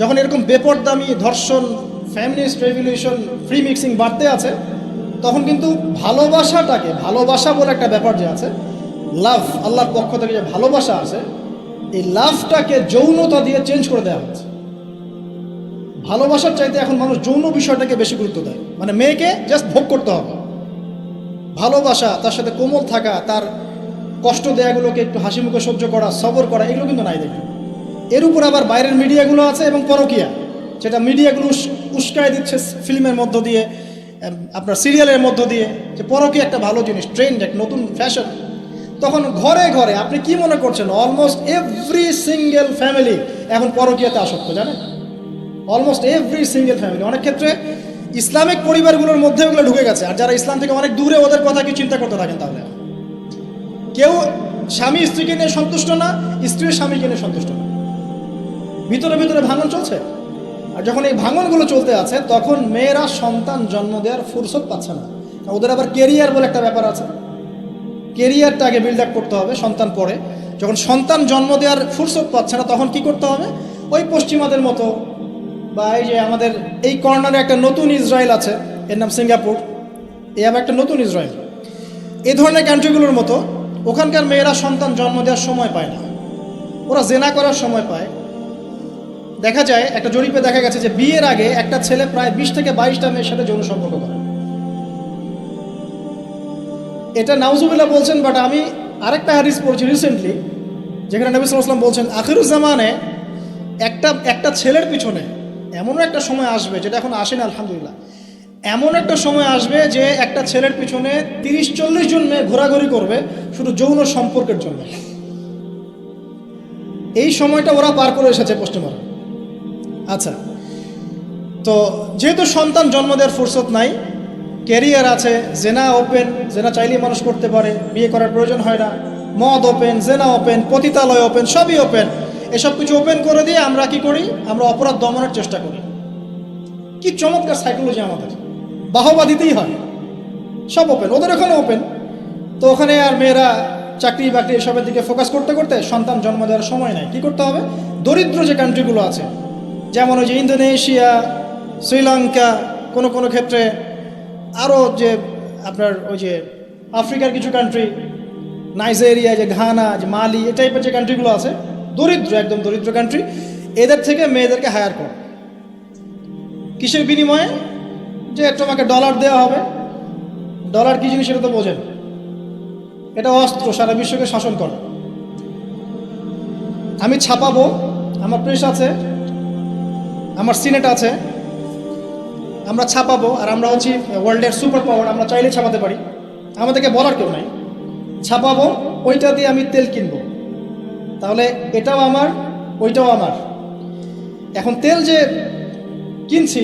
যখন এরকম বেপরদামি, ধর্ষণ, ফ্যামিলিস্ট রেভলিউশন, ফ্রি মিক্সিং বাড়তে আছে, তখন কিন্তু ভালোবাসা বলে একটা ব্যাপার যে আছে, লাভ, আল্লাহর পক্ষ থেকে যে ভালোবাসা আছে, এই লাভটাকে যৌনতা দিয়ে চেঞ্জ করে দেওয়া হচ্ছে। ভালোবাসার চাইতে এখন মানুষ যৌন বিষয়টাকে বেশি গুরুত্ব দেয়। মানে মেয়েকে জাস্ট ভোগ করতে হবে, ভালোবাসা, তার সাথে কোমল থাকা, তার কষ্ট দেয়াগুলোকে একটু হাসি মুখে সহ্য করা, সবর করা, এগুলো কিন্তু নাই দেখবেন। এর উপর আবার বাইরের মিডিয়াগুলো আছে এবং পরকীয়া, যেটা মিডিয়াগুলো উস্কায় দিচ্ছে ফিল্মের মধ্য দিয়ে, আপনার সিরিয়ালের মধ্য দিয়ে, যে পরকীয়া একটা ভালো জিনিস, ট্রেন্ড, এক নতুন ফ্যাশন। তখন ঘরে ঘরে আপনি কি মনে করছেন, অলমোস্ট এভরি সিঙ্গেল ফ্যামিলি এখন পরকীয়াতে আসক্ত, জানেন? Almost every single family. অনেক ক্ষেত্রে ইসলামিক পরিবারগুলোর মধ্যে ওগুলো ঢুকে গেছে। আর যারা ইসলাম থেকে অনেক দূরে, ওদের কথা কি চিন্তা করতে থাকেন তাহলে? কেউ স্বামী স্ত্রীকে নিয়ে সন্তুষ্ট না, স্ত্রীর স্বামীকে নিয়ে সন্তুষ্ট না, ভিতরে ভিতরে ভাঙন চলছে। আর যখন এই ভাঙনগুলো চলতে আছে, তখন মেয়েরা সন্তান জন্ম দেওয়ার ফুরসত পাচ্ছে না। ওদের আবার কেরিয়ার বলে একটা ব্যাপার আছে, কেরিয়ারটা আগে বিল্ড আপ করতে হবে, সন্তান পরে। যখন সন্তান জন্ম দেওয়ার ফুরসত পাচ্ছে না, তখন কি করতে হবে? ওই পশ্চিমাদের মতো, বা এই যে আমাদের এই কর্নারে একটা নতুন ইসরায়েল আছে, এর নাম সিঙ্গাপুর, এই আবার একটা নতুন ইসরায়েল, এই ধরনের কান্ট্রিগুলোর মতো ওখানকার মেয়েরা সন্তান জন্ম দেওয়ার সময় পায় না, ওরা জেনা করার সময় পায়। দেখা যায়, একটা জরিপে দেখা গেছে যে বিয়ের আগে একটা ছেলে প্রায় 20 থেকে 22টা মেয়ের সাথে যৌন সম্পর্ক করে। এটা নাউজুবিল্লাহ বলছেন, বাট আমি আরেকটা হাদিস পড়ছি রিসেন্টলি, যেখানে নবী সাল্লাল্লাহু আলাইহি ওয়াসাল্লাম বলছেন আখিরুজ্জামানে একটা ছেলের পিছনে এমনও একটা সময় আসবে, যেটা এখন আসে না আলহামদুলিল্লাহ, এমন একটা সময় আসবে যে একটা ছেলের পিছনে 30-40 জন মেয়ে ঘোরাঘুরি করবে শুধু যৌন সম্পর্কের জন্য। এই সময়টা ওরা পার করে এসেছে পশ্চিমারা। আচ্ছা, তো যেহেতু সন্তান জন্ম দেওয়ার ফুরসত নাই, ক্যারিয়ার আছে, জেনা ওপেন, জেনা চাইলেই মানুষ করতে পারে, বিয়ে করার প্রয়োজন হয় না, মদ ওপেন, জেনা ওপেন, পতিতালয় ওপেন, সবই ওপেন। এসব কিছু ওপেন করে দিয়ে আমরা কি করি? আমরা অপরাধ দমনের চেষ্টা করি। কি চমৎকার সাইকোলজি আমাদের, বাহবা দিতেই হয়। সব ওপেন, ওদের ওখানে ওপেন। তো ওখানে আর মেয়েরা চাকরি বাকরি এসবের দিকে ফোকাস করতে করতে সন্তান জন্ম দেওয়ার সময় নাই। কি করতে হবে? দরিদ্র যে কান্ট্রিগুলো আছে, যেমন ওই যে ইন্দোনেশিয়া, শ্রীলঙ্কা, কোনো কোনো ক্ষেত্রে আরও যে আপনার ওই যে আফ্রিকার কিছু কান্ট্রি, নাইজেরিয়া, যে ঘানা, যে মালি, এই টাইপের যে কান্ট্রিগুলো আছে, দরিদ্র, একদম দরিদ্র কান্ট্রি, এদের থেকে মেয়েদেরকে হায়ার করে। কিসের বিনিময়ে? যে তোমাকে ডলার দেওয়া হবে। ডলার কি জিনিস সেটা তো বোঝেন, এটা অস্ত্র, সারা বিশ্বকে শাসন করে। আমি ছাপাবো, আমার প্রেস আছে, আমার সিনেট আছে, আমরা ছাপাবো, আর আমরা হচ্ছি ওয়ার্ল্ডের সুপার পাওয়ার, আমরা চাইলে ছাপাতে পারি, আমাদেরকে বলার কেউ নাই। ছাপাবো, ওইটা দিয়ে আমি তেল কিনবো, তাহলে এটাও আমার, ওইটাও আমার। এখন তেল যে কিনছি,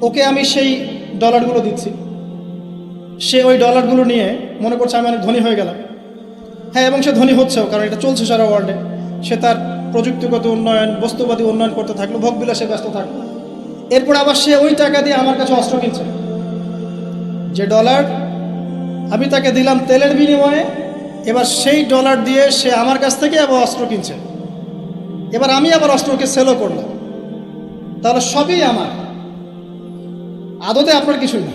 ওকে আমি সেই ডলারগুলো দিচ্ছি, সে ওই ডলারগুলো নিয়ে মনে করছে আমি অনেক ধনী হয়ে গেলাম। হ্যাঁ, এবং সে ধনী হচ্ছেও, কারণ এটা চলছে সারা ওয়ার্ল্ডে। সে তার প্রযুক্তিগত উন্নয়ন, বস্তুবাদী উন্নয়ন করতে থাকলো, ভোগবিলাসে ব্যস্ত থাকলো। এরপর আবার সে ওই টাকা দিয়ে আমার কাছে অস্ত্র কিনছে। যে ডলার আমি তাকে দিলাম তেলের বিনিময়ে, এবার সেই ডলার দিয়ে সে আমার কাছ থেকে আবার অস্ত্র কিনছে। এবার আমি আবার অস্ত্রকে সেলও করলাম, তাহলে সবই আমার, আদতে আপনার কিছুই না।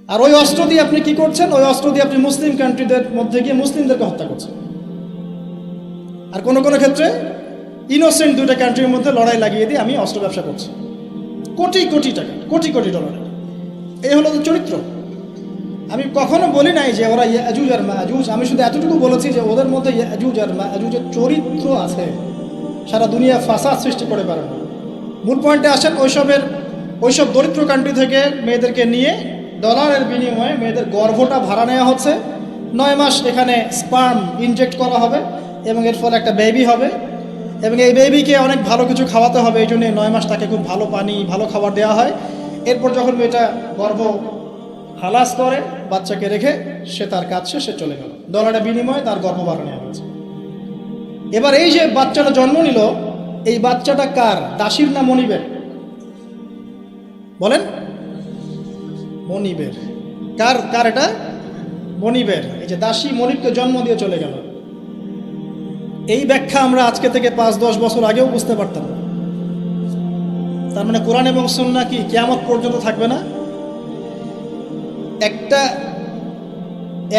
আর ওই অস্ত্র দিয়ে আপনি কি করছেন? ওই অস্ত্র দিয়ে আপনি মুসলিম কান্ট্রিদের মধ্যে গিয়ে মুসলিমদেরকে হত্যা করছেন। আর কোনো কোনো ক্ষেত্রে ইনোসেন্ট দুইটা কান্ট্রির মধ্যে লড়াই লাগিয়ে দিয়ে আমি অস্ত্র ব্যবসা করছি, কোটি কোটি টাকা, কোটি কোটি ডলারের। এই হলো চরিত্র। আমি কখনো বলি নাই যে ওরা ইয়াজুজ আর মাজুজ, আমি শুধু এতটুকু বলেছি যে ওদের মধ্যে ইয়াজুজ আর মাজুজের চরিত্র আছে, সারা দুনিয়া ফাসাদ সৃষ্টি করে পারে না। মূল পয়েন্টে আসেন, ওইসব দরিদ্র কান্ট্রি থেকে মেয়েদেরকে নিয়ে ডলারের বিনিময়ে মেয়েদের গর্ভটা ভাড়া নেওয়া হচ্ছে। 9 মাস এখানে স্পার্ম ইনজেক্ট করা হবে এবং এর ফলে একটা বেবি হবে, এবং এই বেবিকে অনেক ভালো কিছু খাওয়াতে হবে। এই জন্য 9 মাস তাকে খুব ভালো পানি, ভালো খাবার দেওয়া হয়। এরপর যখন মেয়েটা গর্ভ হালাস করে, বাচ্চাকে রেখে সে তার কাজ শেষে চলে গেল, ডলারের বিনিময়ে তার গর্ভ ভাড়া নেওয়া হয়েছে। এবার এই যে বাচ্চাটা জন্ম নিল, এই বাচ্চাটা কার? দাসীর না মনিবের? বলেন। মনিবের। কার এটা? মনিবের। এই যে দাসী মনিবকে জন্ম দিয়ে চলে গেল, এই ব্যাখ্যা আমরা আজকে থেকে 5-10 বছর আগেও বুঝতে পারতাম না। তার মানে কোরআন এবং সুন্নাহ কি কিয়ামত পর্যন্ত থাকবে না?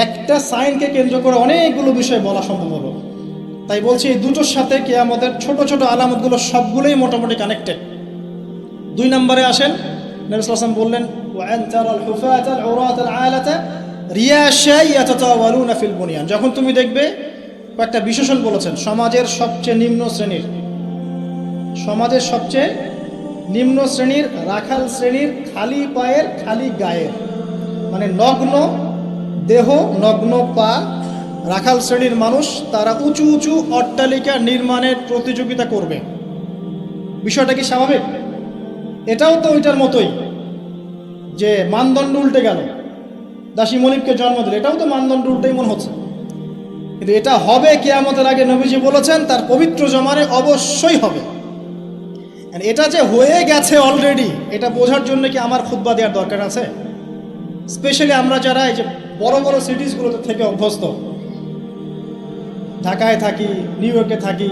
একটা সাইনকে কেন্দ্র করে অনেকগুলো বিষয় বলা সম্ভব হলো। তাই বলছি, এই দুটোর সাথে কিয়ামতের ছোট ছোট আলামতগুলো সবগুলোই মোটামুটি কানেক্টেড। 2 নম্বরে আসেন, নবী সাল্লাল্লাহু আলাইহি ওয়াসাল্লাম বললেন, ওয়া আন তারাল হুফাতাল উরাতাল আলাতা রিয়াশাই ইয়াতাতাওয়ালুনা ফিল বুনিয়ান। যখন তুমি দেখবে, কয়েকটা বিশেষণ বলেছেন, সমাজের সবচেয়ে নিম্ন শ্রেণীর রাখাল শ্রেণীর, খালি পায়ের খালি গায়ের, মানে নগ্ন দেহ নগ্ন পা রাখাল শ্রেণীর মানুষ, তারা উঁচু উঁচু অট্টালিকা নির্মাণের প্রতিযোগিতা করবে। বিষয়টা কি স্বাভাবিক? এটাও তো ওইটার মতোই, যে মানদণ্ড উল্টে গেল, দাসী মলিককে জন্ম দিল, এটাও তো মানদণ্ড উল্টেই মনে হচ্ছে। কিন্তু এটা হবে কিয়ামতের আগে, নবীজি বলেছেন তার পবিত্র জমানে অবশ্যই হবে। এটা যে হয়ে গেছে অলরেডি, এটা বোঝার জন্য কি আমার খুতবা দেওয়ার দরকার আছে? স্পেশালি আমরা যারা এই যে বড় বড় সিটিসগুলোতে থেকে অভ্যস্ত, ঢাকায় থাকি, নিউ ইয়র্কে থাকি,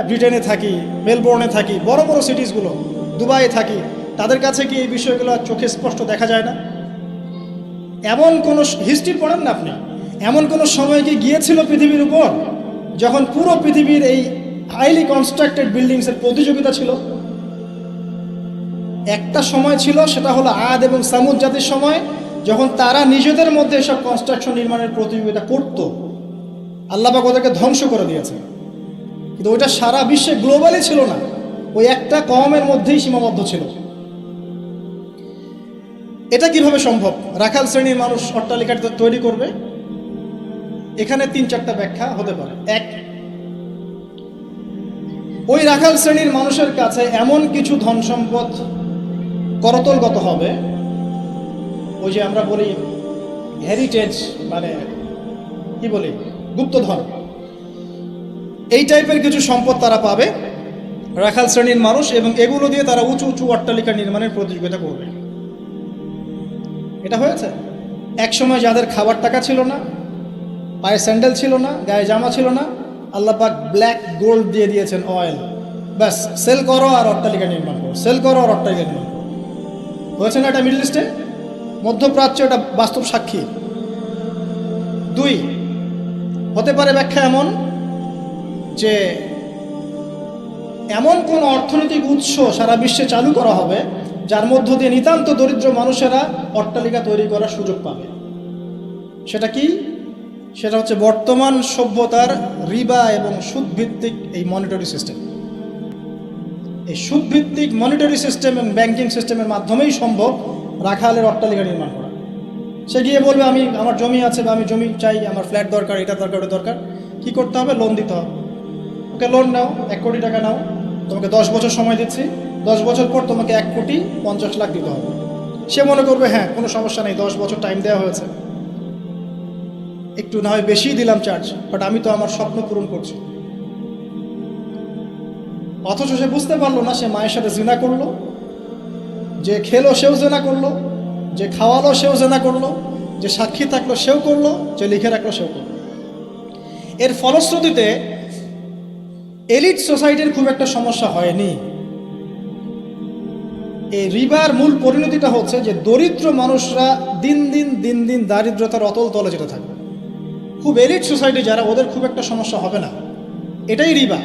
ব্রিটেনে থাকি, মেলবোর্নে থাকি, বড় বড় সিটিসগুলো, দুবাইয়ে থাকি, তাদের কাছে কি এই বিষয়গুলো চোখে স্পষ্ট দেখা যায় না? এমন কোনো হিস্ট্রি পড়েন না আপনি, এমন কোনো সময় কি গিয়েছিল পৃথিবীর উপর যখন পুরো পৃথিবীর এই হাইলি কনস্ট্রাক্টেড বিল্ডিংসের প্রতিযোগিতা ছিল? একটা সময় ছিল, সেটা হলো আদ এবং সামুদ জাতির সময়, যখন তারা নিজেদের মধ্যে এসব কনস্ট্রাকশন নির্মাণের প্রতিযোগিতা করত। আল্লাহ পাক ওদেরকে ধ্বংস করে দিয়েছে, কিন্তু ওইটা সারা বিশ্বে গ্লোবালি ছিল না, ওই একটা কওমের মধ্যেই সীমাবদ্ধ ছিল। এটা কিভাবে সম্ভব? রাখাল শ্রেণীর মানুষ অট্টালিকা তৈরি করবে? এখানে 3-4টা ব্যাখ্যা হতে পারে। এক, ওই রাখাল শ্রেণীর মানুষের কাছে এমন কিছু ধন সম্পদ করতলগত হবে, ওই যে আমরা বলি হেরিটেজ, মানে কি বলি, গুপ্তধন, এই টাইপের কিছু সম্পদ তারা পাবে রাখাল শ্রেণীর মানুষ, এবং এগুলো দিয়ে তারা উঁচু উঁচু অট্টালিকা নির্মাণের প্রতিযোগিতা করবে। এটা হয়েছে এক সময়, যাদের খাবার টাকা ছিল না, পায়ে স্যান্ডেল ছিল না, গায়ে জামা ছিল না, আল্লাহ পাক ব্ল্যাক গোল্ড দিয়ে দিয়েছেন, অয়েল, ব্যাস সেল করো আর অট্টালিকা নির্মাণ করো, সেল করো আর অট্টালিকা নির্মাণ করো। হয়েছে না এটা মিডল ইস্টে, মধ্যপ্রাচ্য, এটা বাস্তব সাক্ষী। 2, হতে পারে ব্যাখ্যা এমন যে এমন কোন অর্থনৈতিক উৎস সারা বিশ্বে চালু করা হবে যার মধ্য দিয়ে নিতান্ত দরিদ্র মানুষেরা অট্টালিকা তৈরি করার সুযোগ পাবে। সেটা কি? সেটা হচ্ছে বর্তমান সভ্যতার রিবা এবং সুদভিত্তিক এই মনিটরি সিস্টেম। এই সুদভিত্তিক মনিটরি সিস্টেম এবং ব্যাংকিং সিস্টেমের মাধ্যমেই সম্ভব রাখালের অট্টালিকা নির্মাণ করা। সে গিয়ে বলবে, আমি আমার জমি আছে, বা আমি জমি চাই, আমার ফ্ল্যাট দরকার, এটা দরকার, ওটা দরকার। কী করতে হবে? লোন দিতে হবে। ওকে লোন নাও, 1 কোটি টাকা নাও, তোমাকে 10 বছর সময় দিচ্ছি, 10 বছর পর তোমাকে 1,50,00,000 দিতে হবে। সে মনে করবে হ্যাঁ কোনো সমস্যা নেই, 10 বছর টাইম দেওয়া হয়েছে, একটু না হয় বেশিই দিলাম চার্জ, বাট আমি তো আমার স্বপ্ন পূরণ করছি। অথচ সে বুঝতে পারলো না, সে মায়ের সাথে জিনা করলো, যে খেলো সেও জিনা করলো, যে খাওয়ালো সেও জিনা করলো, যে সাক্ষী থাকলো সেও করলো, যে লিখে রাখলো সেও করলো। এর ফলশ্রুতিতে এলিট সোসাইটির খুব একটা সমস্যা হয়নি। এই রিবার মূল পরিণতিটা হচ্ছে যে দরিদ্র মানুষরা দিন দিন দারিদ্রতার অতল তলে যেতে থাকবে। খুব এলিট সোসাইটি যারা, ওদের খুব একটা সমস্যা হবে না। এটাই রিবা।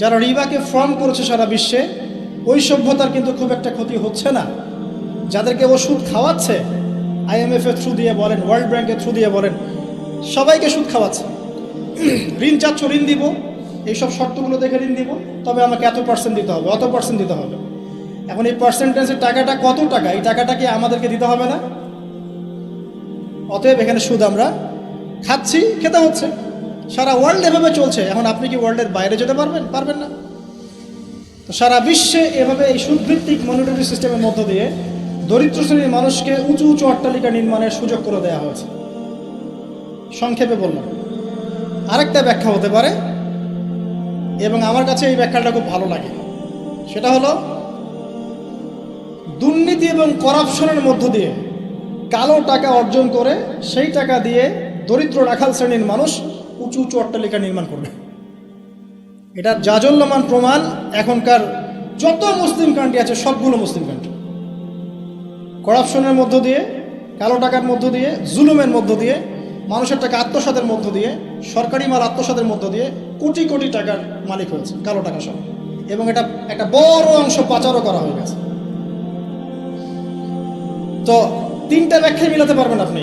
যারা রিবাকে ফর্ম করেছে সারা বিশ্বে, ওই সভ্যতার কিন্তু খুব একটা ক্ষতি হচ্ছে না। যাদেরকে ও সুদ খাওয়াচ্ছে, IMF এর থ্রু দিয়ে বলেন, ওয়ার্ল্ড ব্যাংকের থ্রু দিয়ে বলেন, সবাইকে সুদ খাওয়াচ্ছে। ঋণ চাচ্ছ, ঋণ দিব, এইসব শর্তগুলো দেখে ঋণ দিব, তবে আমাকে এত % দিতে হবে, অত % দিতে হবে। এখন এই পার্সেন্টেজের টাকাটা কত টাকা, এই টাকাটা কি আমাদেরকে দিতে হবে না? অতএব এখানে সুদ আমরা খাচ্ছি, খেতে হচ্ছে। সারা ওয়ার্ল্ড এভাবে চলছে। এখন আপনি কি ওয়ার্ল্ডের বাইরে যেতে পারবেন না। তো সারা বিশ্বে এভাবে এই সুদভিত্তিক মনিটরি সিস্টেমের মধ্য দিয়ে দরিদ্র শ্রেণীর মানুষকে উঁচু উঁচু অট্টালিকা নির্মাণের সুযোগ করে দেওয়া হয়েছে। সংক্ষেপে বললাম। আরেকটা ব্যাখ্যা হতে পারে, এবং আমার কাছে এই ব্যাখ্যাটা খুব ভালো লাগে, সেটা হলো দুর্নীতি এবং করাপশনের মধ্য দিয়ে কালো টাকা অর্জন করে সেই টাকা দিয়ে দরিদ্র রাখাল শ্রেণীর মানুষ উঁচু উঁচু অট্টালিকা নির্মাণ করবে। এটার জাজল্যমান প্রমাণ এখনকার যত মুসলিম কান্ট্রি আছে, সবগুলো মুসলিম কান্ট্রি করাপশনের মধ্য দিয়ে, কালো টাকার মধ্য দিয়ে, জুলুমের মধ্য দিয়ে, মানুষের টাকা আত্মসাতের মধ্য দিয়ে, সরকারি মাল আত্মসাতের মধ্য দিয়ে কোটি কোটি টাকার মালিক হয়েছে কালো টাকা সহ, এবং এটা একটা বড় অংশ পাচারও করা হয়ে গেছে। তো তিনটা ব্যাখ্যায় মিলাতে পারবেন আপনি।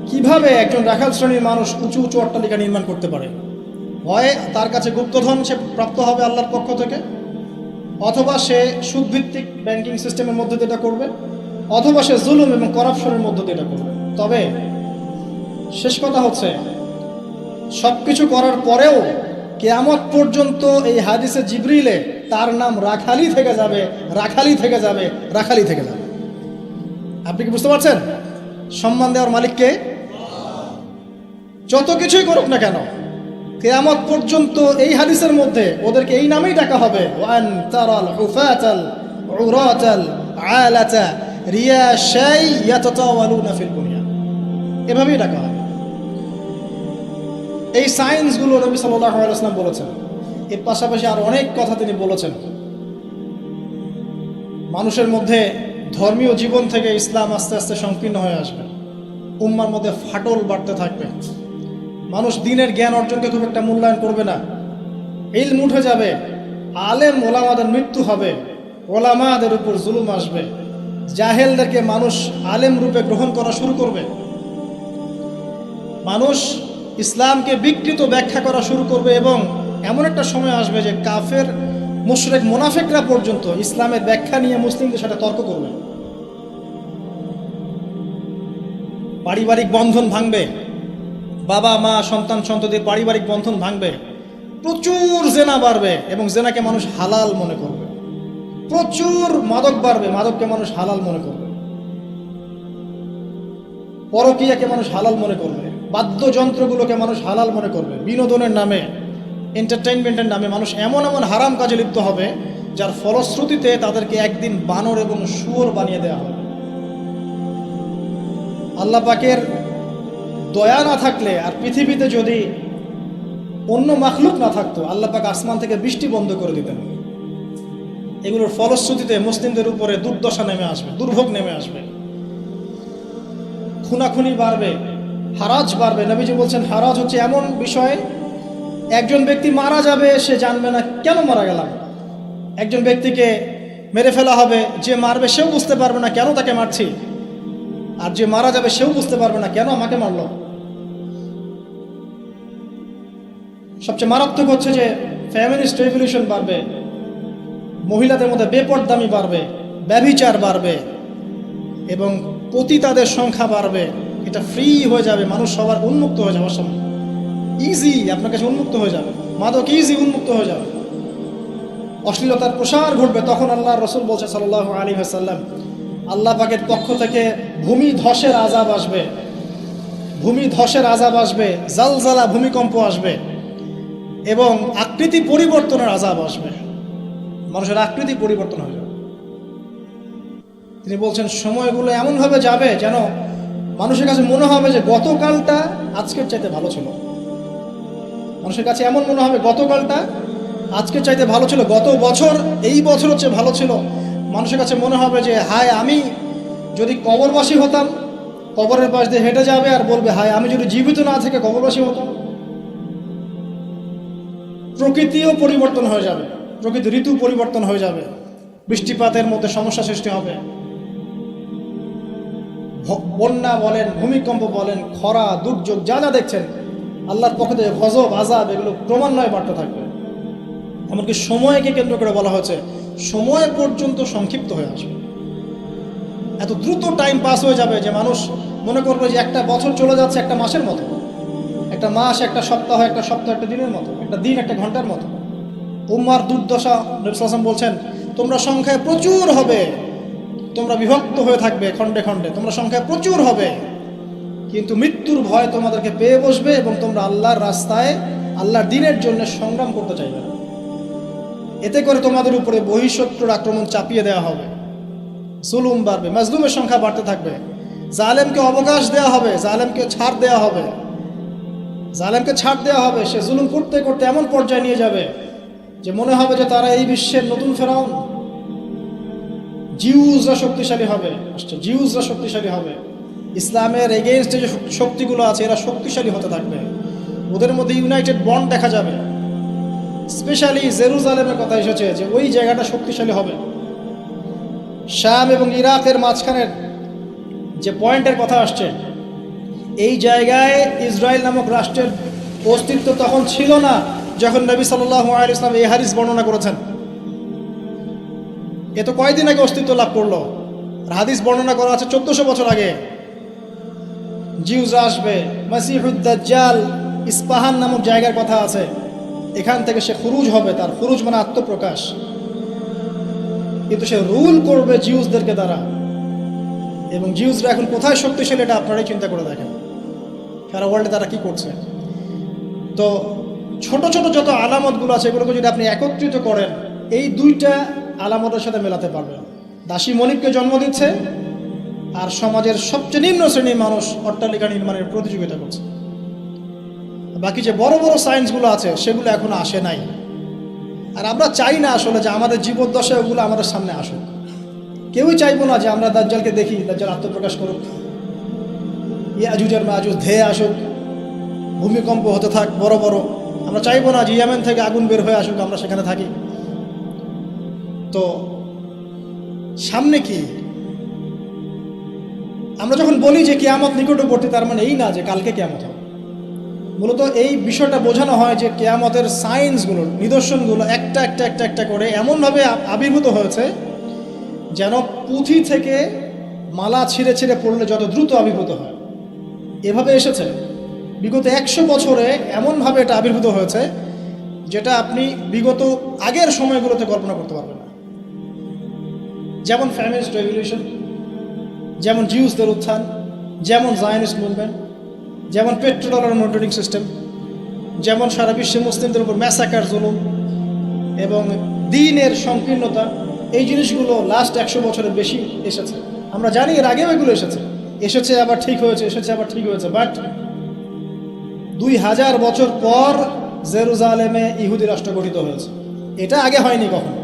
কিভাবে একজন রাখাল শ্রেণীর মানুষ উঁচু উঁচু অট্টালিকা নির্মাণ করতে পারে? হয় তার কাছে গুপ্তধন সে প্রাপ্ত হবে আল্লাহর পক্ষ থেকে, অথবা সে সুদভিত্তিক ব্যাংকিং সিস্টেমের মধ্যে দিয়ে এটা করবে, অথবা সে জুলুম এবং করাপশনের মধ্যে দিয়ে এটা করবে। তবে শেষ কথা হচ্ছে, সব কিছু করার পরেও কিয়ামত পর্যন্ত এই হাদিসে জিবরিলে তার নাম রাখালি থেকে যাবে, রাখালি থেকে যাবে, রাখালি থেকে যাবে। আপনি কি বুঝতে পারছেন? সম্মান দেওয়ার মালিককে। যত কিছুই করুক না কেন, কিয়ামত পর্যন্ত এই হাদিসের মধ্যে ওদেরকে এই নামেই ডাকা হবে, ওয়ান তারাল হুফাতাল উরাতাল আলাতা রিয়াশাই ইয়াতাতাওয়ালুনা ফিল বুনিয়ান, এভাবেই ডাকা হবে। এই সায়েন্সগুলো নবী সাল্লাল্লাহু আলাইহি ওয়াসাল্লাম বলেছেন। এর পাশাপাশি আর অনেক কথা তিনি বলেছেন। মানুষের মধ্যে ধর্মীয় জীবন থেকে ইসলাম আস্তে আস্তে সংকীর্ণ হয়ে আসবে, উম্মার মধ্যে ফাটল বাড়তে থাকবে, মানুষ দ্বীনের জ্ঞান অর্জনকে খুব একটা মূল্যায়ন করবে না, ইলম উঠে যাবে, আলেম ওলামাদের মৃত্যু হবে, ওলামাদের উপর জুলুম আসবে, জাহেলদেরকে মানুষ আলেম রূপে গ্রহণ করা শুরু করবে, মানুষ ইসলামকে বিকৃত ব্যাখ্যা করা শুরু করবে, এবং এমন একটা সময় আসবে যে কাফের মুশরিক মুনাফিকরা পর্যন্ত ইসলামের ব্যাখ্যা নিয়ে মুসলিমদের সাথে তর্ক করবে। পারিবারিক বন্ধন ভাঙবে, বাবা মা সন্তান সন্ততির পারিবারিক বন্ধন ভাঙবে, প্রচুর জেনা বাড়বে এবং জেনাকে মানুষ হালাল মনে করবে, প্রচুর মাদক বাড়বে, মাদককে মানুষ হালাল মনে করবে, পরকীয়াকে মানুষ হালাল মনে করবে, বাদ্যযন্ত্রগুলোকে মানুষ হালাল মনে করবে, বিনোদনের নামে এন্টারটেইনমেন্টের নামে মানুষ এমন এমন হারাম কাজে লিপ্ত হবে যার ফলশ্রুতিতে তাদেরকে একদিন বানর এবং শুয়োর বানিয়ে দেওয়া হবে। আল্লাহ পাকের দয়া না থাকলে আর পৃথিবীতে যদি অন্য মাখলুক না থাকতো, আল্লাহ পাক আসমান থেকে বৃষ্টি বন্ধ করে দিতেন। এগুলোর ফলশ্রুতিতে মুসলিমদের উপরে দুর্দশা নেমে আসবে, দুর্ভোগ নেমে আসবে, খুনাখুনি বাড়বে, হারাজ বাড়বে। নবীজি বলছেন হারাজ হচ্ছে এমন বিষয়, একজন ব্যক্তি মারা যাবে, সে জানবে না কেন মারা গেলাম। একজন ব্যক্তিকে মেরে ফেলা হবে, যে মারবে সেও বুঝতে পারবে না কেন তাকে মারছি, আর যে মারা যাবে সেও বুঝতে পারবে না কেন আমাকে মারল। সবচেয়ে মারাত্মক হচ্ছে যে ফ্যামিলিস্ট রেভলিউশন বাড়বে, মহিলাদের মধ্যে বেপরদামি বাড়বে, ব্যভিচার বাড়বে এবং পতিতাদের সংখ্যা বাড়বে। এটা ফ্রি হয়ে যাবে, মানুষ সবার উন্মুক্ত হয়ে যাওয়ার সময় ইজি আপনার কাছে উন্মুক্ত হয়ে যাবে, মাদক ইজি উন্মুক্ত হয়ে যাবে, অশ্লীলতার প্রসার ঘটবে। তখন আল্লাহর রাসূল বলছে সাল্লাল্লাহু আলাইহি ওয়াসাল্লাম, আল্লাহ পাকের পক্ষ থেকে ভূমি ধসের আযাব আসবে, ভূমি ধসের আযাব আসবে, জালজালা ভূমিকম্প আসবে এবং আকৃতি পরিবর্তনের আযাব আসবে, মানুষের আকৃতি পরিবর্তন হয়ে যাবে। তিনি বলছেন সময়গুলো এমনভাবে যাবে যেন মানুষের কাছে মনে হবে যে গতকালটা আজকের চাইতে ভালো ছিল। মানুষের কাছে এমন মনে হবে গতকালটা আজকের চাইতে ভালো ছিল, গত বছর এই বছর হচ্ছে ভালো ছিল। মানুষের কাছে মনে হবে যে হায় আমি যদি কবরবাসী হতাম, কবরের পাশ দিয়ে হেঁটে যাবে আর বলবে হায় আমি যদি জীবিত না থেকে কবরবাসী হতাম। প্রকৃতিও পরিবর্তন হয়ে যাবে, প্রকৃতি ঋতু পরিবর্তন হয়ে যাবে, বৃষ্টিপাতের মধ্যে সমস্যা সৃষ্টি হবে, বন্যা বলেন, ভূমিকম্প বলেন, খরা, দুর্যোগ যা যা দেখছেন আল্লাহর পক্ষ থেকে গজব আযাব এগুলো ক্রমান্বয়ে বাড়তে থাকবে। এমনকি সময়কে কেন্দ্র করে বলা হয়েছে সময় পর্যন্ত সংক্ষিপ্ত হয়ে আসবে, এত দ্রুত টাইম পাস হয়ে যাবে যে মানুষ মনে করবে যে একটা বছর চলে যাচ্ছে একটা মাসের মতো, একটা মাস একটা সপ্তাহ, একটা সপ্তাহ একটা দিনের মতো, একটা দিন একটা ঘন্টার মতো। উম্মার দুর্দশা, নবী সাল্লাল্লাহু আলাইহি ওয়াসাল্লাম বলছেন তোমরা সংখ্যায় প্রচুর হবে, তোমরা বিভক্ত হয়ে থাকবে খণ্ডে খণ্ডে, তোমরা সংখ্যায় প্রচুর হবে, কিন্তু মৃত্যুর ভয় তোমাদেরকে পেয়ে বসবে এবং তোমরা আল্লাহর রাস্তায় আল্লাহর দ্বীনের জন্য সংগ্রাম করতে চাইবে না। এতে করে তোমাদের উপরে বহিঃশত্রুর আক্রমণ চাপিয়ে দেওয়া হবে, জুলুম বাড়বে, মাজলুমের সংখ্যা বাড়তে থাকবে, জালেমকে অবকাশ দেওয়া হবে, জালেমকে ছাড় দেওয়া হবে, জালেমকে ছাড় দেওয়া হবে। সে জুলুম করতে করতে এমন পর্যায়ে নিয়ে যাবে যে মনে হবে যে তারা এই বিশ্বের নতুন ফেরাউন। জিউসরা শক্তিশালী হবে, জিউসরা শক্তিশালী হবে, ইসলামের এগেইনস্টে যে শক্তিগুলো আছে এরা শক্তিশালী হতে থাকবে, ওদের মধ্যে ইউনাইটেড বন্ড দেখা যাবে। স্পেশালি জেরুজালেমের কথা এসেছে যে ওই জায়গাটা শক্তিশালী হবে। শাম এবং ইরাকের মাঝখানের যে পয়েন্টের কথা আসছে, এই জায়গায় ইসরায়েল নামক রাষ্ট্রের অস্তিত্ব তখন ছিল না যখন নবী সাল্লাল্লাহু আলাইহি ওয়াসাল্লাম এই হাদিস বর্ণনা করেছেন। এ তো কয়দিন আগে অস্তিত্ব লাভ করলো, আর হাদিস বর্ণনা করা আছে 1400 বছর আগে। জিউজরা আসবে, মাসিহুদ দাজ্জাল ইস্পাহান নামক জায়গার কথা আছে, এখান থেকে সে খুরুজ হবে, তার খুরুজ মানে আত্মপ্রকাশ, কিন্তু সে রুল করবে জিউসদেরকে দ্বারা। এবং জিউসরা এখন কোথায় শক্তিশালী এটা আপনারাই চিন্তা করে দেখেন, সারা ওয়ার্ল্ডে তারা কি করছে। তো ছোট ছোট যত আলামতগুলো আছে এগুলোকে যদি আপনি একত্রিত করেন, এই দুইটা আলামতের সাথে মেলাতে পারবেন। দাসী মনিককে জন্ম দিচ্ছে, আর সমাজের সবচেয়ে নিম্ন শ্রেণীর মানুষ অট্টালিকা নির্মাণের প্রতিযোগিতা করছে। বাকি যে বড় বড় সায়েন্সগুলো আছে সেগুলো এখনো আসে নাই। আর আমরা চাই না আসলে যে আমাদের জীবদ্দশায় ওগুলো আমাদের সামনে আসুক। কেউই চাইবো না যে আমরা দাজ্জালকে দেখি, দাজ্জাল আত্মপ্রকাশ করুক, ইয়াজুজ আর মাজুজ ধেয়ে আসুক, ভূমিকম্প হতে থাক বড় বড়। আমরা চাইবো না যে ইয়েমেন থেকে আগুন বের হয়ে আসুক, আমরা সেখানে থাকি। তো সামনে কি? আমরা যখন বলি যে কিয়ামত নিকটবর্তী, তার মানে এই না যে কালকে কিয়ামত হবে। মূলত এই বিষয়টা বোঝানো হয় যে কিয়ামতের সায়েন্সগুলো, নিদর্শনগুলো একটা একটা একটা একটা করে এমনভাবে আবির্ভূত হয়েছে যেন পুঁথি থেকে মালা ছিঁড়ে ছিঁড়ে পড়লে যত দ্রুত আবির্ভূত হয়, এভাবে এসেছে। বিগত 100 বছরে এমনভাবে এটা আবির্ভূত হয়েছে যেটা আপনি বিগত আগের সময়গুলোতে কল্পনা করতে পারবেন না। যেমন ফ্যামিলিস্ট রেভলিউশন, যেমন জিউসদের উত্থান, যেমন জায়নিস্ট মুভমেন্ট, যেমন পেট্রোডলার মনিটরিং সিস্টেম, যেমন সারা বিশ্বে মুসলিমদের উপর ম্যাসাকার জুলুম এবং দ্বীনের সংকীর্ণতা, এই জিনিসগুলো লাস্ট 100 বছরের বেশি এসেছে। আমরা জানি এর আগেও এগুলো এসেছে আবার ঠিক হয়েছে, এসেছে আবার ঠিক হয়েছে। বাট 2000 বছর পর জেরুজালেমে ইহুদি রাষ্ট্র গঠিত হয়েছে, এটা আগে হয়নি কখনো।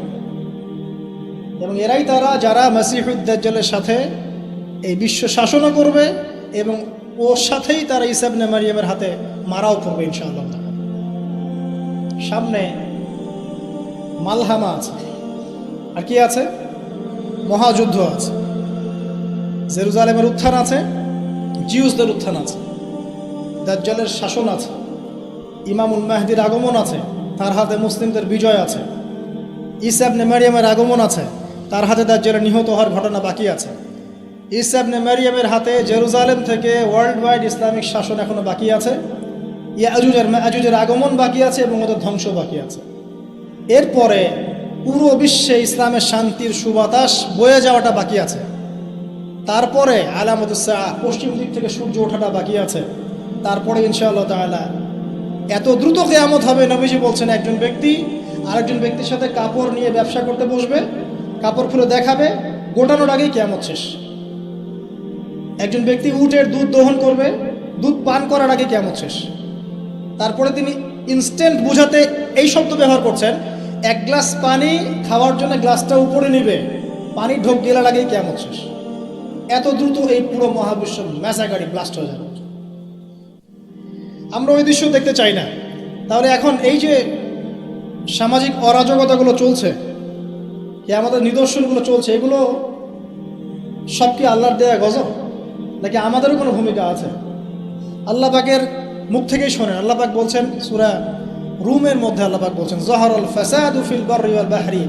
এবং এরাই তারা যারা মাসিহুদ দাজ্জালের সাথে এই বিশ্ব শাসনও করবে এবং ওর সাথেই তারা ঈসা ইবনে মারইয়ামের হাতে মারাও করবে ইনশাআল্লাহ। সামনে মালহামা আছে, আর কি আছে? মহাযুদ্ধ আছে, জেরুজালেমের উত্থান আছে, জিউসদের উত্থান আছে, দাজ্জালের শাসন আছে, ইমামুল মাহদির আগমন আছে, তার হাতে মুসলিমদের বিজয় আছে, ঈসা ইবনে মারইয়ামের আগমন আছে, তার হাতে দাজ্জালের নিহত হওয়ার ঘটনা বাকি আছে, ঈসা ইবনে মারইয়ামের হাতে জেরুজালেম থেকে ওয়ার্ল্ড ওয়াইড ইসলামিক শাসন এখনো বাকি আছে, ইয়াজুজ আর মাজুজের আগমন বাকি আছে এবং ওদের ধ্বংস বাকি আছে। এরপরে পুরো বিশ্বে ইসলামের শান্তির সুবাতাস বয়ে যাওয়াটা বাকি আছে। তারপরে আলামতুস সাআ, পশ্চিম দিক থেকে সূর্য ওঠাটা বাকি আছে। তারপরে ইনশাআল্লাহ তাআলা এত দ্রুত কিয়ামত হবে, নবীজি বলছেন একজন ব্যক্তি আরেকজন ব্যক্তির সাথে কাপড় নিয়ে ব্যবসা করতে বসবে, কাপড় খুলে দেখাবে, গোটানোর আগেই কিয়ামত শেষ। একজন ব্যক্তি উটের দুধ দহন করবে, দুধ পান করার আগে কিয়ামত শেষ। তারপরে তিনি ইনস্ট্যান্ট বুঝাতে এই শব্দ ব্যবহার করছেন, এক গ্লাস পানি খাওয়ার জন্য গ্লাসটা উপরে নিবে, পানি ঢোক গেলার আগেই কিয়ামত শেষ। এত দ্রুত এই পুরো মহাবিশ্ব ম্যাসাকারি ব্লাস্ট হয়ে যাবে। আমরা ওই দৃশ্য দেখতে চাই না। তাহলে এখন এই যে সামাজিক অরাজকতাগুলো চলছে, আমাদের নিদর্শনগুলো চলছে, এগুলো সব কি আল্লাহর দেয়া গজব, নাকি আমাদেরও কোনো ভূমিকা আছে? আল্লাহ পাকের মুখ থেকেই শোনেন। আল্লাহ পাক বলছেন সূরা রুমের মধ্যে, আল্লাহ পাক বলছেন যাহারাল ফাসাদু ফিল বাররি ওয়াল বাহরি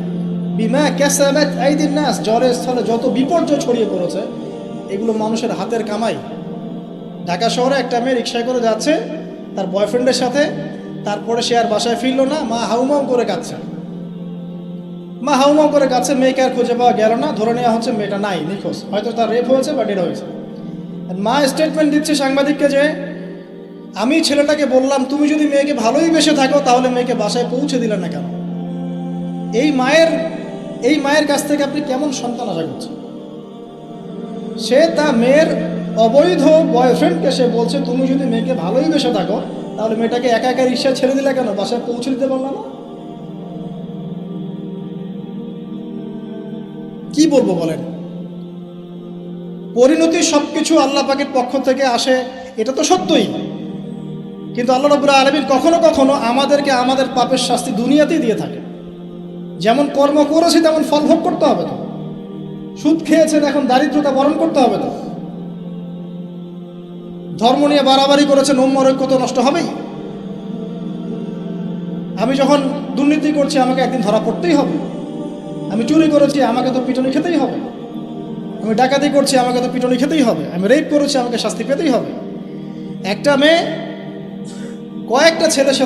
বিমা কাসাবাত আইদিন নাস, জলের স্থলে যত বিপর্যয় ছড়িয়ে পড়েছে এগুলো মানুষের হাতের কামাই। ঢাকা শহরে একটা মেয়ে রিক্সায় করে যাচ্ছে তার বয়ফ্রেন্ডের সাথে, তারপরে সে আর বাসায় ফিরল না, মা হাউমাউ করে কাঁদছে, মেয়েকে আর খুঁজে পাওয়া গেল না, ধরে নেওয়া হচ্ছে মেয়েটা নাই, নিখোঁজ, হয়তো তার রেপ হয়েছে বা ডেড হয়েছে। মা স্টেটমেন্ট দিচ্ছে সাংবাদিককে যে আমি ছেলেটাকে বললাম তুমি যদি মেয়েকে ভালোই বেসে থাকো তাহলে মেয়েকে বাসায় পৌঁছে দিলেন না কেন? এই মায়ের কাছ থেকে আপনি কেমন সন্তান আশা করছেন? সে তার মেয়ের অবৈধ বয়ফ্রেন্ডকে সে বলছে তুমি যদি মেয়েকে ভালোই বেসে থাকো তাহলে মেয়েটাকে একা একা রিক্সা ছেড়ে দিলে কেন, বাসায় পৌঁছে দিতে পারলাম না? কি বলবো বলেন? পরিণতি সবকিছু আল্লাহ পাকের পক্ষ থেকে আসে, এটা তো সত্যই। কিন্তু আল্লাহ রাব্বুল আলামিন কখনো কখনো আমাদেরকে আমাদের পাপের শাস্তি দুনিয়াতেই দিয়ে থাকে। যেমন কর্ম করেছি তেমন ফল ভোগ করতে হবে। তো সুদ খেয়েছেন, এখন দারিদ্রতা বরণ করতে হবে তো। ধর্ম নিয়ে বাড়াবাড়ি করেছেন, উম্মার ঐক্য তো নষ্ট হবেই। আমি যখন দুর্নীতি করছি আমাকে একদিন ধরা পড়তেই হবে। আমি চুরি করেছি আমাকে তো পিটুনি খেতেই হবে। আমি ডাকাতি করছি আমাকে তো পিটুনি খেতেই হবে। আমি রেপ করেছি আমাকে শাস্তি পেতেই হবে। একটা মেয়ে কয়েকটা ছেলের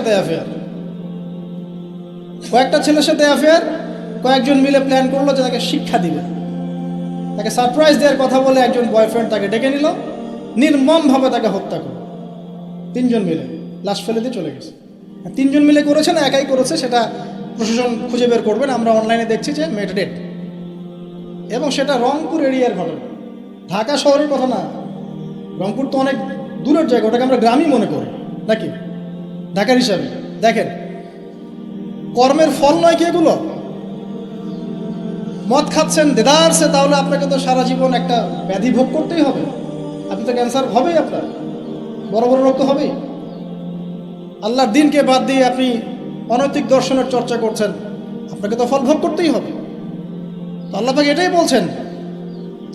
সাথে অ্যাফেয়ার, কয়েকজন মিলে প্ল্যান করলো যে তাকে শিক্ষা দিবে, তাকে সারপ্রাইজ দেওয়ার কথা বলে একজন বয়ফ্রেন্ড তাকে ডেকে নিল, নির্মমভাবে তাকে হত্যা করল। 3 জন মিলে লাশ ফেলে দিয়ে চলে গেছে। 3 জন মিলে করেছে না একাই করেছে সেটা প্রশাসন খুঁজে বের করবেন। আমরা অনলাইনে দেখছি যে মেয়েটা ডেড, এবং সেটা রংপুর এরিয়ার ঘটনা, ঢাকা শহরের কথা না। রংপুর তো অনেক দূরের জায়গা, ওটাকে আমরা গ্রামই মনে করি নাকি ঢাকার হিসাবে। দেখেন কর্মের ফল নয় কি এগুলো? মদ খাচ্ছেন দেদারসে, তাহলে আপনাকে তো সারা জীবন একটা ব্যাধি ভোগ করতেই হবে। আপনি তো ক্যান্সার হবেই, আপনার বড় বড় রোগ তো হবেই। আল্লাহর দিনকে বাদ দিয়ে আপনি অনৈতিক দর্শনের চর্চা করছেন, আপনাকে তো ফল ভোগ করতেই হবে। তো আল্লাহ পাক এটাই বলছেন,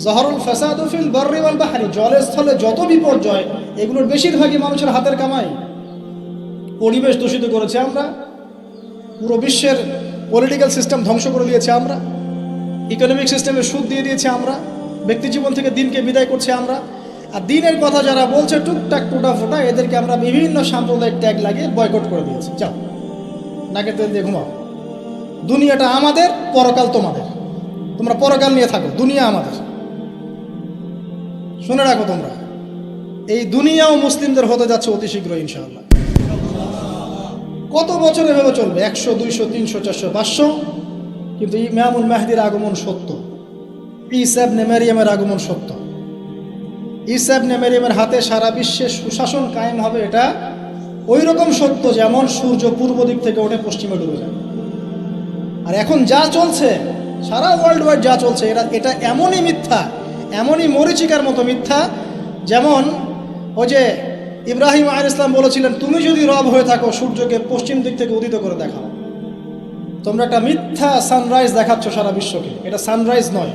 জহরুল ফাসাদু ফিল বাররি ওয়াল বাহরি, জলে স্থলে যত বিপর্যয় এগুলোর বেশিরভাগই মানুষের হাতের কামাই। পরিবেশ দূষিত করেছে আমরা, পুরো বিশ্বের পলিটিক্যাল সিস্টেম ধ্বংস করে দিয়েছে আমরা, ইকোনমিক সিস্টেমে সুদ দিয়ে দিয়েছে আমরা, ব্যক্তি জীবন থেকে দিনকে বিদায় করছে আমরা। আর দিনের কথা যারা বলছে টুকটাক টুটা ফোটা, এদেরকে আমরা বিভিন্ন সাম্প্রদায়িক ট্যাগ লাগিয়ে বয়কট করে দিয়েছি। যাও নাকের তেল দিয়ে ঘুমাও, দুনিয়াটা আমাদের, পরকাল তোমাদের, তোমরা পরকাল নিয়ে থাকো, দুনিয়া আমাদের। শুনে রাখো তোমরা, এই দুনিয়াও মুসলিমদের হতে যাচ্ছে অতি শীঘ্র ইনশাআল্লাহ। কত বছর এভাবে চলবে? 100, 200, 300, 400, 500, কিন্তু ইমামুল মাহদির আগমন সত্য, ঈসা ইবনে মারইয়ামের আগমন সত্য। ঈসা ইবনে মারইয়ামের হাতে সারা বিশ্বে সুশাসন কায়েম হবে, এটা ওই রকম সত্য যেমন সূর্য পূর্ব দিক থেকে ওঠে পশ্চিমে ডুবে যায়। আর এখন যা চলছে সারা ওয়ার্ল্ড ওয়াইড যা চলছে, এটা এমনই মিথ্যা, এমনই মরিচিকার মতো মিথ্যা, যেমন ওই যে ইব্রাহিম আলাইহিস সালাম বলেছিলেন, তুমি যদি রব হয়ে থাকো সূর্যকে পশ্চিম দিক থেকে উদিত করে দেখাও। তোমরা একটা মিথ্যা সানরাইজ দেখাচ্ছ সারা বিশ্বকে, এটা সানরাইজ নয়।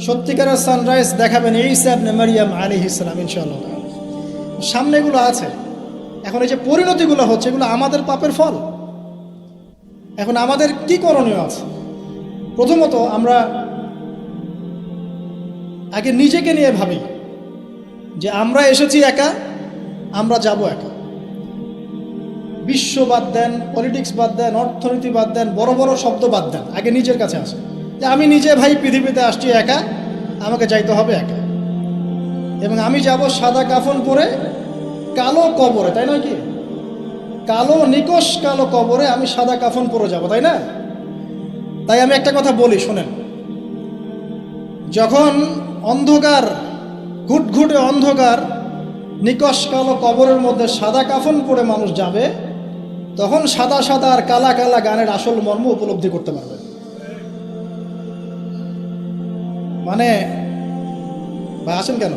সত্যিকারের সানরাইজ দেখাবেন ঈসা ইবনে মারইয়াম আলাইহিস সালাম ইনশাআল্লাহ। সামনে এগুলো আছে। এখন এই যে পরিণতিগুলো হচ্ছে, এগুলো আমাদের পাপের ফল। এখন আমাদের কি করণীয় আছে? প্রথমত আমরা আগে নিজেকে নিয়ে ভাবি যে আমরা এসেছি একা, আমরা যাব একা। বিশ্ব বাদ দেন, পলিটিক্স বাদ দেন, অর্থনীতি বাদ দেন, বড় বড় শব্দ বাদ দেন, আগে নিজের কাছে আসে যে আমি নিজে ভাই পৃথিবীতে আসছি একা, আমাকে যাইতে হবে একা। এবং আমি যাব সাদা কাফন পরে কালো কবরে, তাই নয় কি? কালো নিকশ কালো কবরে আমি সাদা কাফন পরে যাব, তাই না? তাই আমি একটা কথা বলি, শোনেন। যখন অন্ধকার, ঘুটঘুটে অন্ধকার নিকশ কালো কবরের মধ্যে সাদা কাফন পরে মানুষ যাবে, তখন সাদা সাদা আর কালা কালা গানের আসল মর্ম উপলব্ধি করতে পারবে। মানে ভাই আসেন কেন?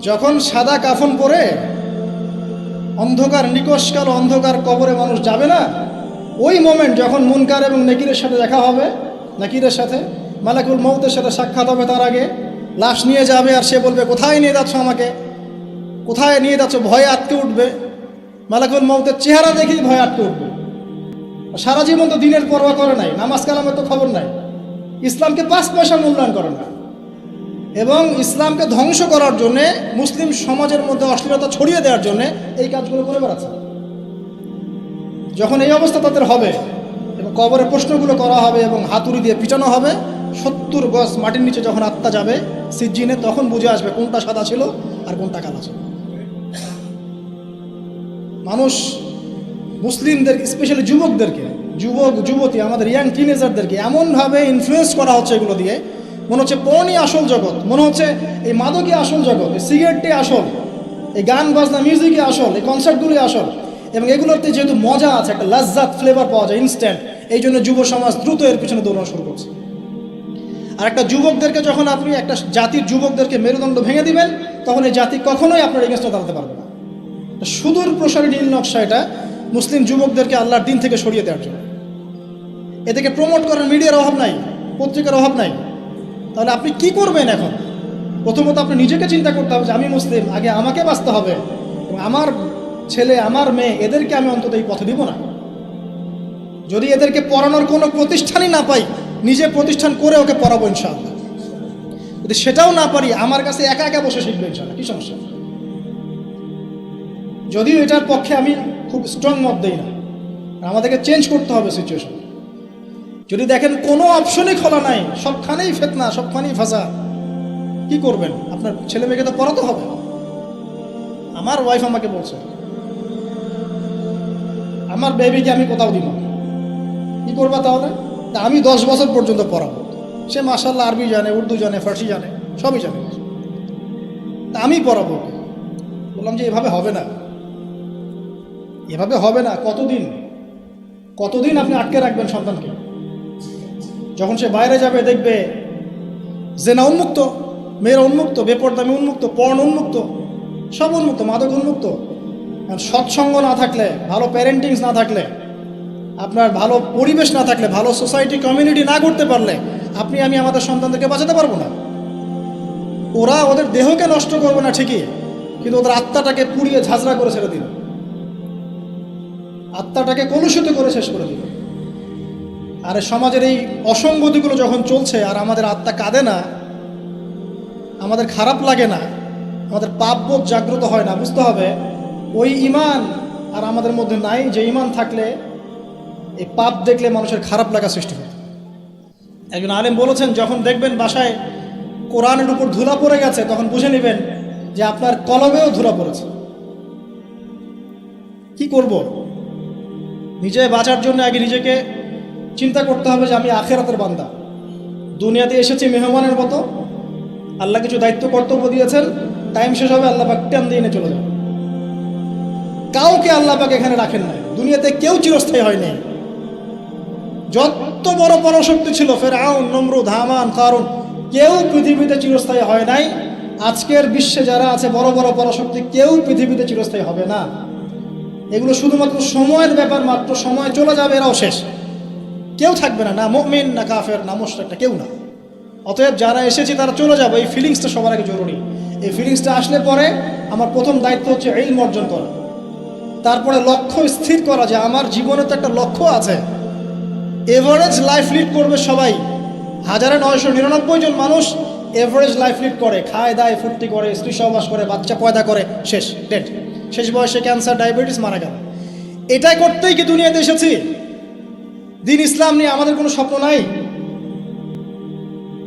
যখন সাদা কাফন পরে অন্ধকার নিকশ কালো অন্ধকার কবরে মানুষ যাবে না, ওই মোমেন্ট যখন মুনকার এবং নাকিরের সাথে দেখা হবে, নাকিরের সাথে মালাকুল মউতের সাথে সাক্ষাৎ হবে, তার আগে লাশ নিয়ে যাবে আর সে বলবে কোথায় নিয়ে যাচ্ছ আমাকে, কোথায় নিয়ে যাচ্ছ? ভয়ে আটকে উঠবে। মালাকুল মউতের চেহারা দেখেই ভয়ে আটকে উঠবে। সারা জীবন তো দিনের পরোয়া করে নাই, নামাজ কালামের তো খবর নাই, ইসলামকে 5 পয়সা মূল্যায়ন করে না, এবং ইসলামকে ধ্বংস করার জন্যে, মুসলিম সমাজের মধ্যে অশ্লীলতা ছড়িয়ে দেওয়ার জন্যে এই কাজগুলো করে বেড়াচ্ছে। যখন এই অবস্থা তাদের হবে এবং কবরে প্রশ্নগুলো করা হবে এবং হাতুড়ি দিয়ে পিটানো হবে, 70 গজ মাটির নিচে যখন আত্মা যাবে সিজ্জিনে, তখন বুঝে আসবে কোনটা সাদা ছিল আর কোনটা কালো ছিল। মানুষ মুসলিমদের, স্পেশালি যুবকদেরকে, যুবতী, আমাদের ইয়াং টিনেজারদেরকে এমনভাবে ইনফ্লুয়েন্স করা হচ্ছে এগুলো দিয়ে, মনে হচ্ছে পণই আসল জগৎ, মনে হচ্ছে এই মাদকই আসল জগৎ, এই সিগারেটটি আসল, এই গান বাজনা মিউজিকই আসল, এই কনসার্টগুলি আসল। এবং এগুলোতে যেহেতু মজা আছে, একটা লাজ্জাত ফ্লেভার পাওয়া যায় ইনস্ট্যান্ট, এই জন্য যুব সমাজ দ্রুত এর পিছনে দৌড়ানো শুরু করছে। আর একটা যুবকদেরকে যখন আপনি, একটা জাতির যুবকদেরকে মেরুদণ্ড ভেঙে দিবেন, তখন এই জাতি কখনোই আপনার এগেন্স্টে দাঁড়াতে পারবে না। সুদূর প্রসারী নীল নকশা এটা মুসলিম যুবকদেরকে আল্লাহর দিন থেকে সরিয়ে দেওয়ার জন্য। এদেরকে প্রমোট করার মিডিয়ার অভাব নাই। পত্রিকার অভাব নাই। তাহলে আপনি কি করবেন এখন? প্রথমত আপনি নিজেকে চিন্তা করতে হবে যে আমি মুসলিম, আগে আমাকে বাঁচতে হবে, এবং আমার ছেলে আমার মেয়ে এদেরকে আমি অন্তত এই পথে দিব না। যদি এদেরকে পড়ানোর কোনো প্রতিষ্ঠানই না পাই, নিজে প্রতিষ্ঠান করে ওকে পড়াবো ইনশাআল্লাহ। যদি সেটাও না পারি, আমার কাছে একা একা বসে শিখবে ইনশাআল্লাহ, কি সমস্যা? যদিও এটার পক্ষে আমি খুব স্ট্রং মত দেই না, আমাদেরকে চেঞ্জ করতে হবে সিচুয়েশন। যদি দেখেন কোনো অপশনই খোলা নাই, সবখানেই ফিতনা, সবখানেই ফাসাদ, কি করবেন? আপনার ছেলে মেয়েকে তো পড়াতে হবে। আমার ওয়াইফ আমাকে বলছে আমার বেবিকে আমি কোথাও দিব না। কি করবা তাহলে? তা আমি 10 বছর পর্যন্ত পড়াবো। সে মাশাআল্লাহ আরবি জানে, উর্দু জানে, ফার্সি জানে, সবই জানে, তা আমি পড়াবো। বললাম যে এভাবে হবে না, এভাবে হবে না। কতদিন আপনি আটকে রাখবেন সন্তানকে? যখন সে বাইরে যাবে দেখবে জেনা উন্মুক্ত, মেয়েরা উন্মুক্ত, বেপরদামি উন্মুক্ত, পর্ন উন্মুক্ত, সব উন্মুক্ত, মাদক উন্মুক্ত। সৎসঙ্গ না থাকলে, ভালো প্যারেন্টিংস না থাকলে, আপনার ভালো পরিবেশ না থাকলে, ভালো সোসাইটি কমিউনিটি না করতে পারলে আপনি আমি আমাদের সন্তানদেরকে বাঁচাতে পারবো না। ওরা ওদের দেহকে নষ্ট করবে না ঠিকই, কিন্তু ওদের আত্মাটাকে পুড়িয়ে ঝাঁঝরা করে ছেড়ে দিল, আত্মাটাকে কলুষিত করে শেষ করে দিল। আর সমাজের এই অসঙ্গতিগুলো যখন চলছে আর আমাদের আত্মা কাঁদে না, আমাদের খারাপ লাগে না, আমাদের পাপবোধ জাগ্রত হয় না, বুঝতে হবে ওই ঈমান আর আমাদের মধ্যে নাই যে ঈমান থাকলে এই পাপ দেখলে মানুষের খারাপ লাগা সৃষ্টি হয়। একজন আলেম বলেছেন, যখন দেখবেন বাসায় কোরআনের উপর ধুলা পড়ে গেছে, তখন বুঝে নেবেন যে আপনার কলবেও ধুলা পড়েছে। কি করব? নিজে বাঁচার জন্য আগে নিজেকে চিন্তা করতে হবে যে আমি আখিরাতের বান্দা, দুনিয়াতে এসেছি মেহমানের মতো। আল্লাহ কিছু দায়িত্ব কর্তব্য দিয়েছেন, টাইম শেষ হবে আল্লাহ পাক টান দিয়ে চলে যাবে। কাউকে আল্লাহ পাক এখানে রাখেন নাই, দুনিয়াতে কেউ চিরস্থায়ী হয়নি। যত বড় পরাশক্তি ছিল, ফেরাউন, নমরুদ, হামান, কারুন, কেউ পৃথিবীতে চিরস্থায়ী হয় নাই। আজকের বিশ্বে যারা আছে বড় বড় পরাশক্তি, কেউ পৃথিবীতে চিরস্থায়ী হবে না। এগুলো শুধুমাত্র সময়ের ব্যাপার মাত্র, সময় চলে যাবে, এরাও শেষ, কেউ থাকবে না, না মুমিন, না কাফের, না মুশরিক, কেউ না। অতএব যারা এসেছে তারা চলে যাবে, এই ফিলিংসটা সবার আগে জরুরি। এই ফিলিংসটা আসলে পরে আমার প্রথম দায়িত্ব হচ্ছে ইলম অর্জন করা, তারপরে লক্ষ্য স্থির করা যে আমার জীবনে তো একটা লক্ষ্য আছে। এভারেজ লাইফ লিড করবে সবাই, 1999 জন মানুষ এভারেজ লাইফ লিড করে, খায় দায় ফুর্তি করে, স্ত্রী সহবাস করে, বাচ্চা পয়দা করে, শেষ, ডেড, শেষ বয়সে ক্যান্সার, ডায়াবেটিস, মারা গেল। এটাই করতেই কি দুনিয়াতে এসেছি? দিন ইসলাম নিয়ে আমাদের কোনো স্বপ্ন নাই?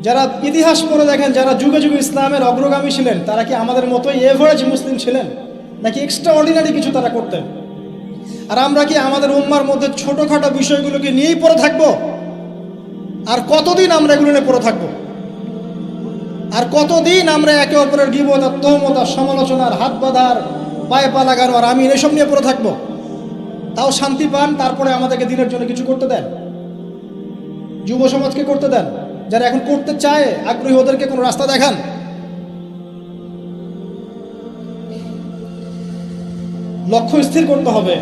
যারা ইতিহাস পড়ে দেখেন, যারা যুগে যুগে ইসলামের অগ্রগামী ছিলেন, তারা কি আমাদের মতোই এভারেজ মুসলিম ছিলেন, নাকি এক্সট্রা অর্ডিনারি কিছু তারা করতেন? আর আমরা কি আমাদের উম্মার মধ্যে ছোটোখাটো বিষয়গুলোকে নিয়েই পড়ে থাকবো? আর কতদিন আমরা এগুলো নিয়ে পড়ে থাকবো? আর কতদিন আমরা একে অপরের গীবত, তহমত, সমালোচনার, হাত বাঁধার, পায়ে পা লাগানো আর আমি এসব নিয়ে পড়ে থাকবো? তাও শান্তি পান, তারপরে আমাদেরকে দিনের জন্য কিছু করতে দেন, যুব সমাজকে করতে দেন, যারা এখন করতে চায় আগ্রহী ওদেরকে কোনো রাস্তা দেখান। লক্ষ্য স্থির করতে হবে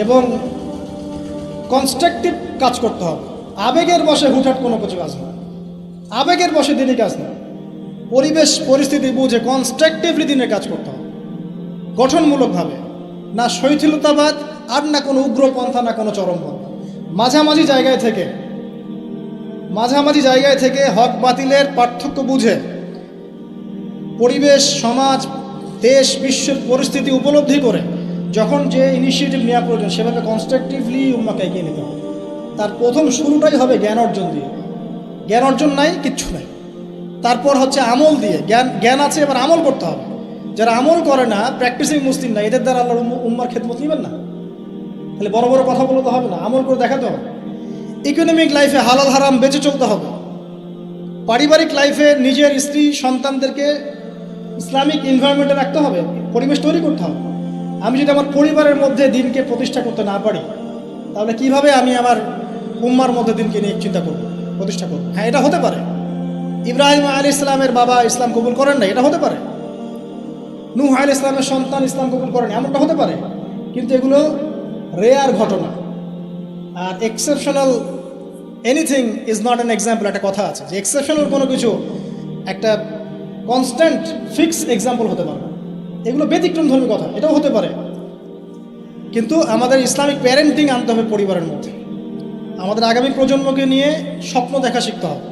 এবং কনস্ট্রাকটিভ কাজ করতে হবে। আবেগের বশে হুটহাট কোনো কিছু কাজ না, আবেগের বশে দিনই কাজ না। পরিবেশ পরিস্থিতি বুঝে কনস্ট্রাকটিভলি দিনের কাজ করতে হবে, গঠনমূলকভাবে, না শৈথিলতাবাদ আর না কোনো উগ্রপন্থা, না কোনো চরমপন্থা। মাঝামাঝি জায়গায় থেকে হক বাতিলের পার্থক্য বুঝে পরিবেশ, সমাজ, দেশ, বিশ্বের পরিস্থিতি উপলব্ধি করে যখন যে ইনিশিয়েটিভ নেওয়া প্রয়োজন সেভাবে কনস্ট্রাকটিভলি উম্মাকে এগিয়ে নিতে হবে। তার প্রথম শুরুটাই হবে জ্ঞান অর্জন দিয়ে। জ্ঞান অর্জন নাই, কিচ্ছু নাই। তারপর হচ্ছে আমল দিয়ে। জ্ঞান আছে, এবার আমল করতে হবে। যারা আমল করে না, প্র্যাকটিসিং মুসলিম না, এদের দ্বারা আল্লাহর উম্মার খেদমত নেবেন না। তাহলে বড় বড় কথা বলতে হবে না, আমল করে দেখাতে হবে। ইকোনমিক লাইফে হালাল হারাম বেঁচে চলতে হবে। পারিবারিক লাইফে নিজের স্ত্রী সন্তানদেরকে ইসলামিক এনভায়রনমেন্টে রাখতে হবে, পরিবেশ তৈরি করতে হবে। আমি যদি আমার পরিবারের মধ্যে দিনকে প্রতিষ্ঠা করতে না পারি, তাহলে কিভাবে আমি আমার উম্মার মধ্যে দিনকে নিয়ে চিন্তা করব, প্রতিষ্ঠা করব? হ্যাঁ, এটা হতে পারে। ইব্রাহিম আলাইহিস সালামের বাবা ইসলাম কবুল করেন না, এটা হতে পারে। নূহ আলাইহিস সালামের সন্তান ইসলাম কবুল করেন, এমনটা হতে পারে। কিন্তু এগুলো রেয়ার ঘটনা। আর anything is not an example, একটা কথা আছে যে এক্সেপশনাল কোনো কিছু একটা কনস্ট্যান্ট ফিক্স এক্সাম্পল হতে পারে না। এগুলো ব্যতিক্রম ধর্মী কথা, এটাও হতে পারে, কিন্তু আমাদের ইসলামিক প্যারেন্টিং আনতে হবে পরিবারের মধ্যে। আমাদের আগামী প্রজন্মকে নিয়ে স্বপ্ন দেখা শিখতে হবে,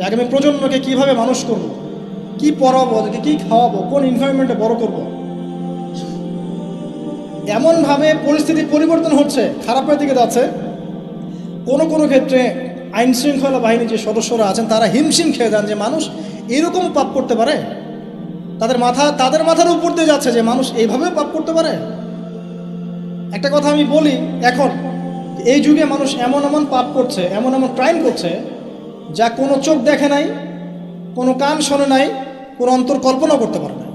আগামী প্রজন্মকে কীভাবে মানুষ করবো, কী পড়াবো, ওদেরকে কী খাওয়াবো, কোন এনভায়রনমেন্টে বড় করব। এমনভাবে পরিস্থিতি পরিবর্তন হচ্ছে, খারাপের দিকে যাচ্ছে। কোনো কোনো ক্ষেত্রে আইন শৃঙ্খলা বাহিনীর যে সদস্যরা আছেন তারা হিমশিম খেয়ে যান যে মানুষ এরকম পাপ করতে পারে। তাদের মাথার উপর দিয়ে যাচ্ছে যে মানুষ এইভাবে পাপ করতে পারে। একটা কথা আমি বলি, এখন এই যুগে মানুষ এমন এমন পাপ করছে, এমন এমন ক্রাইম করছে যা কোনো চোখ দেখে নাই, কোনো কান শোনে নাই, কোনো অন্তর কল্পনা করতে পারে না।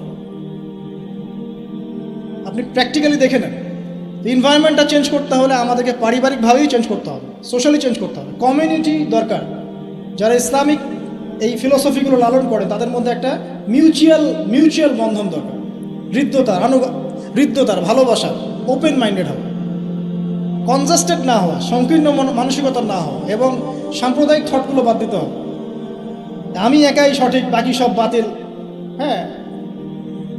আপনি প্র্যাকটিক্যালি দেখে নেন। এনভায়রনমেন্টটা চেঞ্জ করতে হলে আমাদেরকে পারিবারিকভাবেই চেঞ্জ করতে হবে, সোশ্যালি চেঞ্জ করতে হবে, কমিউনিটি দরকার। যারা ইসলামিক এই ফিলোসফিগুলো লালন করে তাদের মধ্যে একটা মিউচুয়াল বন্ধন দরকার, হৃদ্যতার ভালোবাসা, ওপেন মাইন্ডেড হওয়া, কনজাস্টেড না হওয়া, সংকীর্ণ মানসিকতার না হওয়া, এবং সাম্প্রদায়িক থটগুলো বাদ দিতে হবে। আমি একাই সঠিক, বাকি সব বাতিল, হ্যাঁ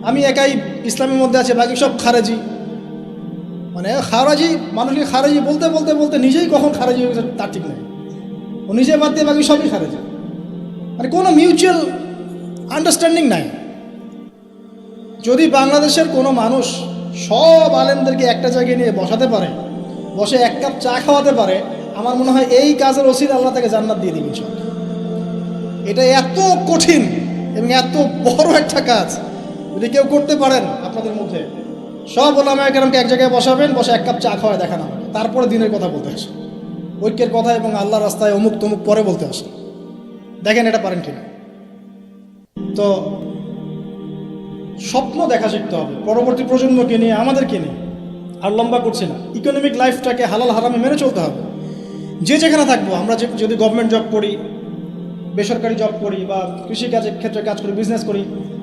আমি একাই ইসলামের মধ্যে আছে, বাকি সব খারেজি। মানে খারাজি, মানুষকে খারেজি বলতে বলতে বলতে নিজেই কখন খারেজি হয়ে গেছে তার ঠিক নেই। ও নিজে বাদ দিয়ে বাকি সবই খারেজি, মানে কোনো মিউচুয়াল আন্ডারস্ট্যান্ডিং নাই। যদি বাংলাদেশের কোনো মানুষ সব আলেমদেরকে একটা জায়গায় নিয়ে বসাতে পারে, বসে এক কাপ চা খাওয়াতে পারে, আমার মনে হয় এই কাজের ওসিলা আল্লাহ তাকে জান্নাত দিয়ে দিবেন। এটা এত কঠিন এবং এত বড় একটা কাজ, যদি কেউ করতে পারেন আপনাদের মধ্যে, সব ওলামায়ে কেরামকে এক জায়গায় বসাবেন, বসে এক কাপ চা খাওয়ায় দেখানো হবে, তারপরে দিনের কথা বলতে আসে, ঐক্যের কথা এবং আল্লাহর রাস্তায় অমুক তমুক পরে বলতে আসে। দেখেন এটা পারেন কিনা। তো স্বপ্ন দেখা শিখতে হবে পরবর্তী প্রজন্মকে নিয়ে, আমাদেরকে নিয়ে। আর লম্বা করছি না, ইকোনমিক লাইফটাকে হালাল হারামে মেনে চলতে হবে। যে যেখানে থাকবো, আমরা যদি গভর্নমেন্ট জব করি, বেসরকারি জব করি, বা কৃষিকাজের ক্ষেত্রে কাজ করি, বিজনেস করি,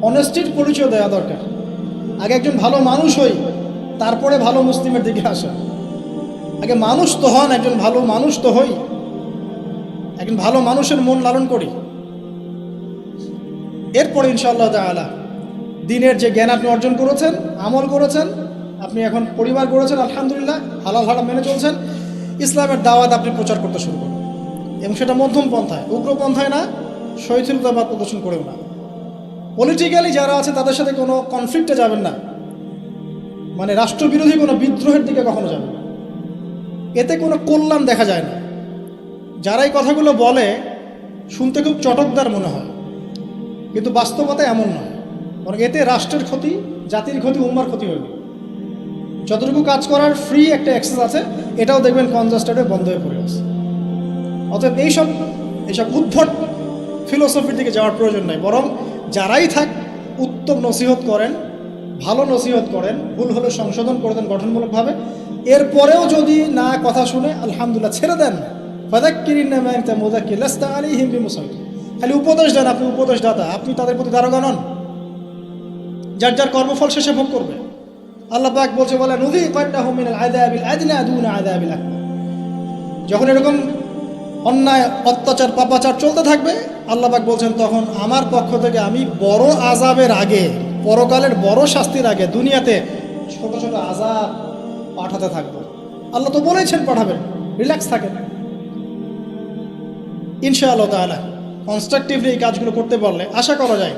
অনেস্টির পরিচয় দেওয়া দরকার। আগে একজন ভালো মানুষ হই, তারপরে ভালো মুসলিমের দিকে আসা। আগে মানুষ তো হন, একজন ভালো মানুষ তো হই, একজন ভালো মানুষের মন লালন করি, এরপরে ইনশাআল্লাহ তাআলা দিনের যে জ্ঞান আপনি অর্জন করেছেন, আমল করেছেন, আপনি এখন পরিবার করেছেন, আলহামদুলিল্লাহ হালাল হারাম মেনে চলছেন, ইসলামের দাওয়াত আপনি প্রচার করতে শুরু করুন। এবং সেটা মধ্যম পন্থায়, উগ্রপন্থায় না, শৈথিলতাবাদ প্রদর্শন করেও না। পলিটিক্যালি যারা আছে তাদের সাথে কোনো কনফ্লিক্টে যাবেন না, মানে রাষ্ট্রবিরোধী কোনো বিদ্রোহের দিকে কখনো যাবেন না। এতে কোনো কল্যাণ দেখা যায় না। যারা এই কথাগুলো বলে শুনতে খুব চটকদার মনে হয়, কিন্তু বাস্তবতায় এমন নয়। বরং এতে রাষ্ট্রের ক্ষতি, জাতির ক্ষতি, উম্মার ক্ষতি হইবে। যতটুকু কাজ করার ফ্রি একটা অ্যাক্সেস আছে, এটাও দেখবেন কনজাস্টেড হয়ে বন্ধ হয়ে পড়ে আছে। অতএব এইসব উদ্ভট ফিলোসফির দিকে যাওয়ার প্রয়োজন নাই। বরং যারাই থাক, উত্তম নসিহত করেন, ভালো নসিহত করেন, ভুল হলে সংশোধন করে দেন গঠনমূলকভাবে। এরপরেও যদি না কথা শুনে, আলহামদুলিল্লাহ ছেড়ে দেন। ফাযাক্কিরিন্না মা আনতা মুযাক্কির লাস্তা আলাইহিম বিমুসাইতির। খালি উপদেশ দেন, আপনি উপদেশদাতা, আপনি তাদের প্রতি দারোগা নন। যার যার কর্মফল শেষে ভোগ করবে। আল্লাহ পাক বলছে, বলে নুযীকান্নাহুম মিনাল আযাবিল আদনা দুনা আযাবিল আকবার। যখন এরকম অন্যায়, অত্যাচার, পাপাচার চলতে থাকবে, আল্লাহ পাক বলছেন তখন আমার পক্ষ থেকে আমি বড় আযাবের আগে, পরকালের বড় শাস্তির আগে দুনিয়াতে ছোট ছোট আযাব পাঠাতে থাকবো। আল্লাহ তো বলেছেন পাঠাবেন, রিল্যাক্স থাকেন। ইনশাআল্লাহ তাআলা কনস্ট্রাকটিভলি এই কাজগুলো করতে পারলে আশা করা যায়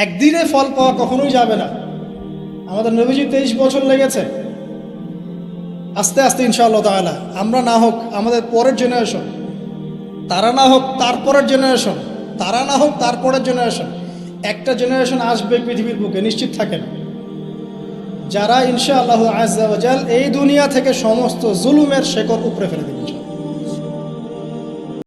একদিনে ফল পাওয়া কখনোই যাবে না। আমাদের নবীজি 23 বছর লেগেছে। আস্তে আস্তে ইনশাআল্লাহ তাআলা আমরা না হোক, আমাদের পরের জেনারেশন, তারা না হোক তার পরের জেনারেশন, তারা না হোক তার পরের জেনারেশন, একটা জেনারেশন আসবে পৃথিবীর বুকে, নিশ্চিত থাকেন, যারা ইনশাআল্লাহ আযজা ওয়া জাল এই দুনিয়া থেকে সমস্ত জুলুমের শেকড় উপরে ফেলে দিবে।